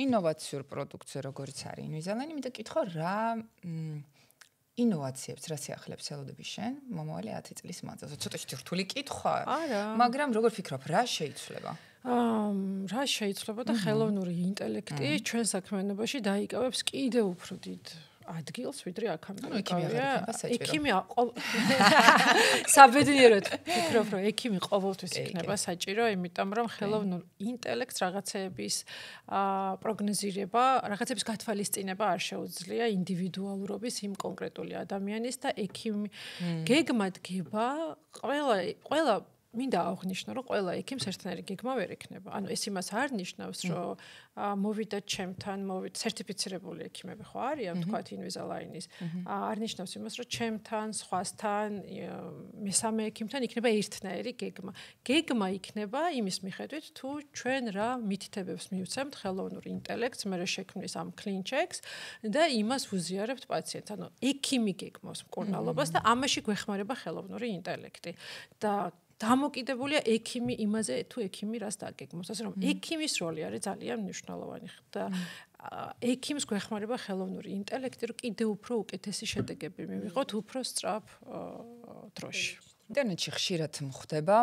ინოვაციურ პროდუქტზე, როგორც არის ინვიზალენი, მინდა გითხო რა ინოვაციებს რა შეახლებს ელოდები შენ მომავალი 10 წლის მანძილზე. ცოტა რთული კითხვაა, მაგრამ როგორ ფიქრობ, რა შეიცვლება? რა შეიცვლება და ხელოვნური ინტელექტი ჩვენ საქმიანობაში დაიკავებს კიდევ უფრო დიდ ადგილს, ვიდრე აქამდე. ექიმია საბედნიეროდ ფიქრობ, რომ ექიმი ყოველთვის იქნება საჭირო, იმიტომ რომ ხელოვნურ ინტელექტს რაღაცების პროგნოზირება, რაღაცების გათვალისწინება არ შეუძლია ინდივიდუალურობის იმ კონკრეტული ადამიანის და ექიმი გეგმა დგება ყველა მინდა აღნიშნო, რომ ყველა ექიმს ერთნაირი გეგმა ვერ ექნება. ანუ ეს იმას არ ნიშნავს, რომ მოვიდა ჩემთან, სერტიფიცირებული ექიმები ხო არიან, თქვათ ინვიზალაინის. არ ნიშნავს იმას, რომ ჩემთან, სხვასთან, მესამე ექიმთან იქნება ერთნაირი გეგმა. გეგმა იქნება იმის მიხედვით, თუ ჩვენ რა მითითებებს მივცემთ ხელოვნურ ინტელექტს, მე შექმნის ამ clean checks და იმას ვუზიარებთ პაციენტს. ანუ ექიმი გეგმავს მკურნალობას და ამაში გვეხმარება ხელოვნური ინტელექტი. და დამოკიდებულია ექიმი იმაზე, თუ ექიმი რას დაგეგმავს. ასე რომ ექიმის როლი არის ძალიან მნიშვნელოვანი და ექიმს გვეხმარება ხელოვნური ინტელექტი, რომ კიდევ უფრო უკეთესი შედეგები მივიღოთ უფრო სწრაფ დროში. ინტერნეტში ხშირად მხდება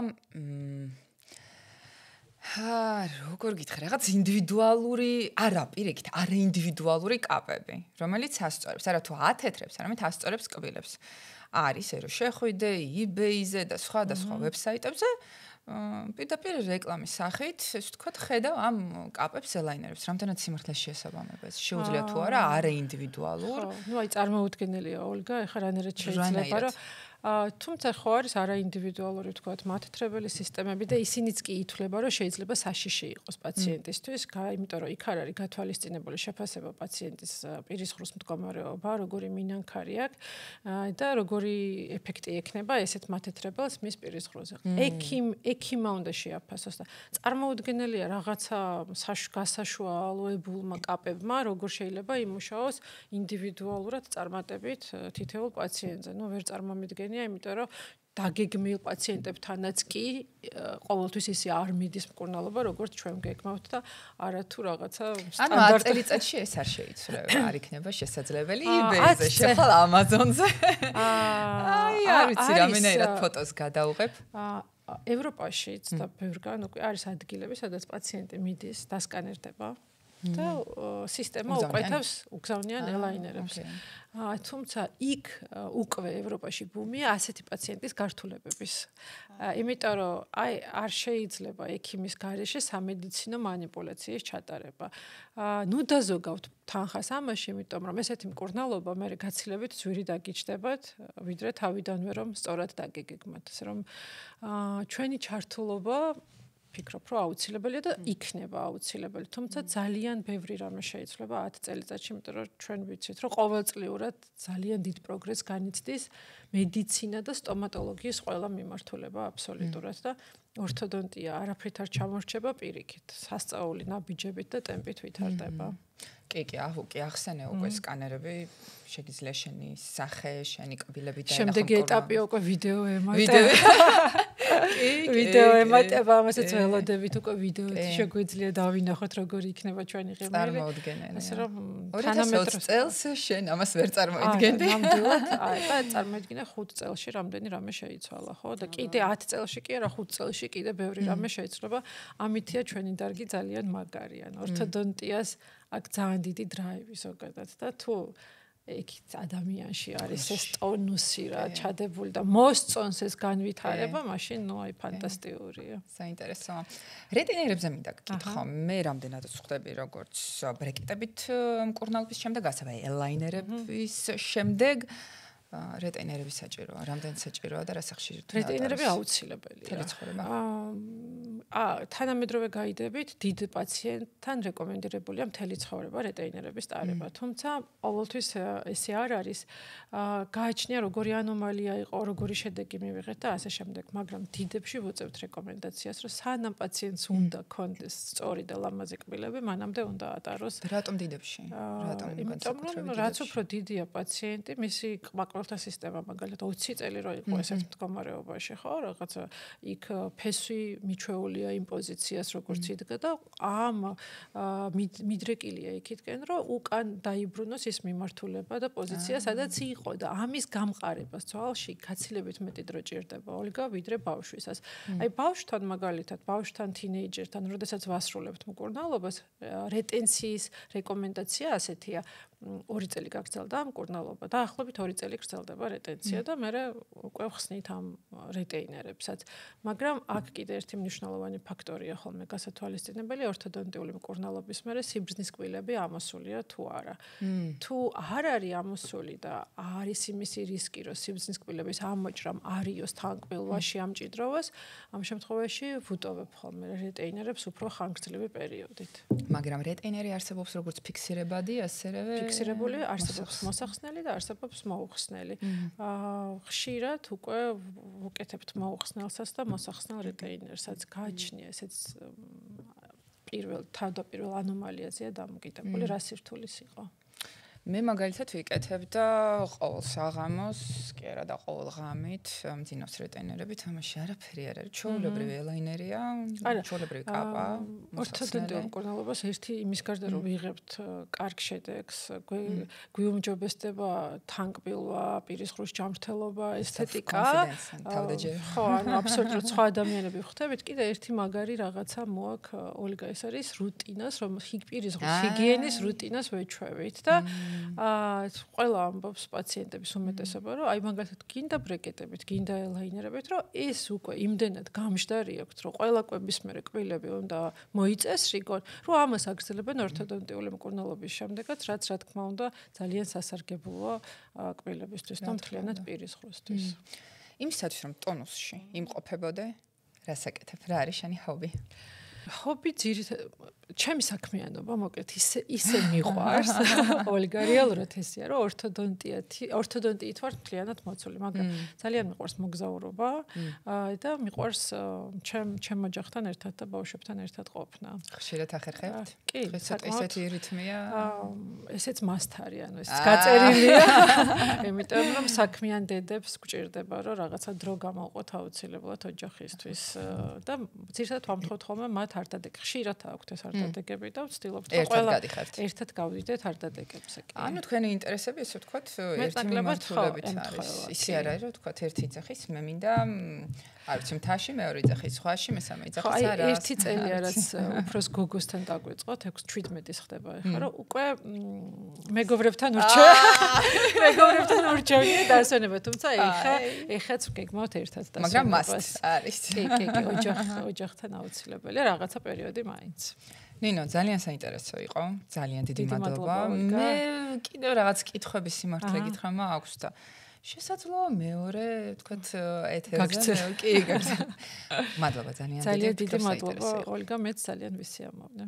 როგორ გითხრა, რაღაც ინდივიდუალური, პირიქით, არაინდივიდუალური კაპები, რომელიც ასწორებს, არა თუ ათეთრებს, არამედ ასწორებს კბილებს. არის ერო შეხვიდე eBay-ზე და სხვა ვებსაიტებზე პირდაპირ რეკლამის სახით, ეს ვთქვათ, ხედავ ამ კაპებს ელაინერებს, რამდენად სიმართლეს შეესაბამება ეს. შეუძლია თუ არა არაინდივიდუალურ. ნუ აი წარმოუდგენელია ოლგა, ეხლა რანაირად შეიძლება რომ თუმცა ხო არის არაინდივიდუალური ვთქვათ მათეთრებელი სისტემები და ისინიც კი ითვლება რომ შეიძლება საშიში იყოს პაციენტისთვის, იმიტომ რომ იქ არ არის გათვალისწინებული შეფასება პაციენტის პირის ღრუს მდგომარეობა, როგორი მინანქარი აქვს და როგორი ეფექტი ექნება ესეთ მათეთრებელს მის პირის ღრუზე. ექიმმა უნდა შეაფასოს და წარმოუდგენელია რაღაცა გასაშუალებულმა კაპებმა როგორ შეიძლება იმუშაოს ინდივიდუალურად წარმატებით თითოეულ პაციენტზე. ნუ ვერ წარმომიდგენია იმიტომ რომ დაგეგმილ პაციენტებთანაც კი ყოველთვის ისე არ მიდის მკურნალობა როგორც ჩვენ გეგმავთ და არათუ რაღაცა სტანდარტ წელიწადში ეს არ შეიცვლება, არ იქნება შესაძლებელი eBay-ზე, შეხვალ Amazon-ზე. არ ვიცი რამენერად ფოტოს გადავღებ. ევროპაშიც და ბევრგან უკვე არის ადგილები, სადაც პაციენტი მიდის, დასკანერდება და სისტემა უყეთავს უგზავნიან ელაინერებს. თუმცა იქ უკვე ევროპაში ბუმია ასეთი პაციენტის გართულებების. იმიტომ რომ არ შეიძლება ექიმის გარეშე სამედიცინო მანიპულაციის ჩატარება. ნუ დაზოგავთ თანხას ამაში, იმიტომ რომ ესეთი მკურნალობა მე გაცილებით ძვირი დაგიჩნდებათ, ვიდრე თავიდანვე რომ სწორად დაგეგმოთ. ასე რომ ჩვენი ჩართულობა ფიქრობ, რომ აუცილებელია და იქნება აუცილებელი. თუმცა ძალიან ბევრი რამე შეიძლება 10 წელიწადში, იმიტომ რომ ჩვენ ვიცით, რომ ყოველწლიურად ძალიან დიდ პროგრესს განიცდის მედიცინა და სტომატოლოგიის ყველა მიმართულება აბსოლუტურად და ორთოდონტია არაფრით არ ჩამორჩება პირიქით. სასწაული ნაბიჯებით და ტემპით ვითარდება. კი, ახსენე უკვე სკანერები, შეგიძლია შენი სახე, შენი კბილები და შემდეგი ეტაპი უკვე ვიდეო ემატება, ამასაც ველოდებით უკვე ვიდეოთი შეგვიძლია დავინახოთ როგორი იქნება ჩვენი ღმერთი. წარმოუდგენელი. ასე რომ 2020 წელს შენ ამას ვერ წარმოიდგენდი. ნამდვილად, და წარმოიდგინე 5 წელში რამდენი რამე შეიცვალა, ხო? და კიდე 10 წელში კი არა, 5 წელში კიდე ბევრი რამე შეიცვლება. ამითია ჩვენი დარგი ძალიან მაგარია. ორთოდონტიას აქ ძალიან დიდი დრაივი ზოგადად და თუ იქ ადამიანში არის ეს ტონუსი რა ჩადებული და მოსწონს ეს განვითარება, მაშინ ნუ აი ფანტასტიკურია. საინტერესოა. რეტინერებზე მინდა გკითხო, მე რამდენად ვხვდები როგორც ბრეკეტებით მკურნალობის შემდეგ, ასევე ელაინერების შემდეგ რეტინერები საჭიროა, რამდენი საჭიროა და რა სახშირი თუ რეტინერები აუცილებელია. თანამედროვე გაიდებით დიდ პაციენტთან რეკომენდირებულია მთელი ცხოვრება რეტინერების ტარება. თუმცა ყოველთვის ესე არ არის. გააჩნია როგორი ანომალია იყო, როგორი შედეგი მივიღეთ და ასე შემდეგ, მაგრამ დიდებში ვუწევთ რეკომენდაციას, რომ სანამ პაციენტს უნდა კონდეს სწორი და ლამაზი კბილები, მანამდე უნდა ატაროს. რატომ დიდებში? იმიტომ რომ რაც უფრო დიდია პაციენტი, მისი ყმაყმა პირველთა სისტემა მაგალითად 20 წელი რო იყო ესეთ მდგომარეობაში, ხო, რაღაცა იქ ფესვი მიჩვეულია იმ პოზიციას როგორც იდგა და ამ მიდრეკილია იქითკენ რომ უკან დაიბრუნოს ის მიმართულება და პოზიცია სადაც იყო და ამის გამყარებას ძვალში გაცილებით მეტი დრო ჭირდება ოლგა ვიდრე ბავშვისას. აი ბავშვთან მაგალითად, ბავშვთან თინეიჯერთან, როდესაც ვასრულებთ მკურნალობას, რეტენციის რეკომენდაცია ასეთია 2 წელი გაგრძელდა მკურნალობა და ახლობით 2 წელი გრძელდება რეტენცია და მე უკვე ხსნით ამ რეტეინერებსაც. მაგრამ აქ კიდე ერთი მნიშვნელოვანი ფაქტორია ხოლმე გასათვალისწინებელი ორთოდონტიული მკურნალობის მერე სიბრძნის კბილები ამოსულია თუ არა. თუ არ არის ამოსული და არის იმისი რისკი, რომ სიბრძნის კბილების ამოჭრამ არიოს თანკბილვაში ამჭიდროვას, ამ შემთხვევაში ვუტოვებ ხოლმე რეტეინერებს უფრო ხანგრძლივი პერიოდით. მაგრამ რეტეინერი არსებობს როგორც ფიქსირებადი, ასევე ფიქსირებული არსებობს მოსახსნელი და არსებობს მოუხსნელი. ხშირად უკვე ვუკეთებთ მოუხსნელსაც და მოსახსნელ რეტეინერსაც. გააჩნია ესეც თავდაპირველ ანომალიაზეა დამოკიდებული, რა სირთულის იყო. მე მაგალითად ვიკეთებ და ყოველ საღამოს, კი არა და ყოველ ღამით მძინავს რეტეინერებით, ამაში არაფერი არ არის. ჩვეულებრივი ელაინერია, ჩვეულებრივი კაპა. ორთოდონტიურ მკურნალობას ერთი იმის გარდა რომ ვიღებთ კარგ შედეგს, გვიუმჯობესდება თანკბილვა, პირის ღრუს ჯანმრთელობა, ესთეტიკა. ხო, ანუ აბსოლუტურად სხვა ადამიანები ვხვდებით. კიდე ერთი მაგარი რაღაცა მოაქვს ოლგა, ეს არის რუტინას, რომ პირის ღრუს ჰიგიენის რუტინას ვეჩვევით და ყველა ამბობს პაციენტების უმეტესობა, რომ აი მაგალითად გინდა ბრეკეტებით, გინდა ელაინერებით, რომ ეს უკვე იმდენად გამჟდარი აქვს, რომ ყველა კვების მერე კბილები უნდა მოიწეს რიგონ, რომ ამას აგრძელებენ ორთოდონტიული მკურნალობის შემდეგაც, რაც რა თქმა უნდა ძალიან სასარგებლოა კბილებისთვის და მთლიანად პირის ღრუსთვის. იმისათვის რომ ტონუსში იმყოფებოდე, რას აკეთებ? რა არის შენი ჰობი? ჰობი ძირითადად ჩემი საქმიანობა მოკლედ ისე მიყვარს ოლგა რეალურად ესეა რომ ორთოდონტიით ვარ მთლიანად მოცული მაგრამ ძალიან მიყვარს მოგზაურობა და მიყვარს ჩემ ოჯახთან ერთად და ბავშვებთან ერთად ყოფნა. ხშირად ახერხებთ? კი, ესეთი რითმია. ესეც მასთარი, ანუ ეს გაწერილია. იმიტომ რომ საქმიან დედებს გვჭირდება რომ რაღაცა დრო გამოვყოთ აუცილებლად ოჯახისთვის და ძირითადად ვამთხოვთ ხოლმე მათ არ დადეგ ხშირად აქვთ ეს არ დადეგები და ვცდილობთ ყველა ერთად გავდიდეთ არ დადეგებზე. ანუ თქვენი ინტერესები ესე ვთქვათ ერთი მიმართულებით არის. ისე არ არის რომ ვთქვათ ერთი ძახის მე მინდა არ ვიცი მთაში მეორე ძახის სხვაში მესამე ძახის არა. აი ერთი წელი რაც უფროს გოგოსთან დაგვიწყოთ 6-17-ის ხდება ახლა რომ უკვე მეგობრებთან ურჩევნია დასვენება თუმცა ეხაც ვგეგმავთ ერთად დასვენებას. მაგრამ მას არის. კი ოჯახთან აუცილებელი რაღაცა პერიოდი მაინც. ნინო, ძალიან საინტერესო იყო. ძალიან დიდი მადლობა. მე კიდევ რაღაც კითხვების სიმართლე გითხრა მაქვს და შესაძლოა მეორე, თქვათ, ეთერზე. კი, გაგზავნა. მადლობა ძალიან დიდი. ძალიან დიდი მადლობა, ოლგა, მეც ძალიან ვისიამოვნე.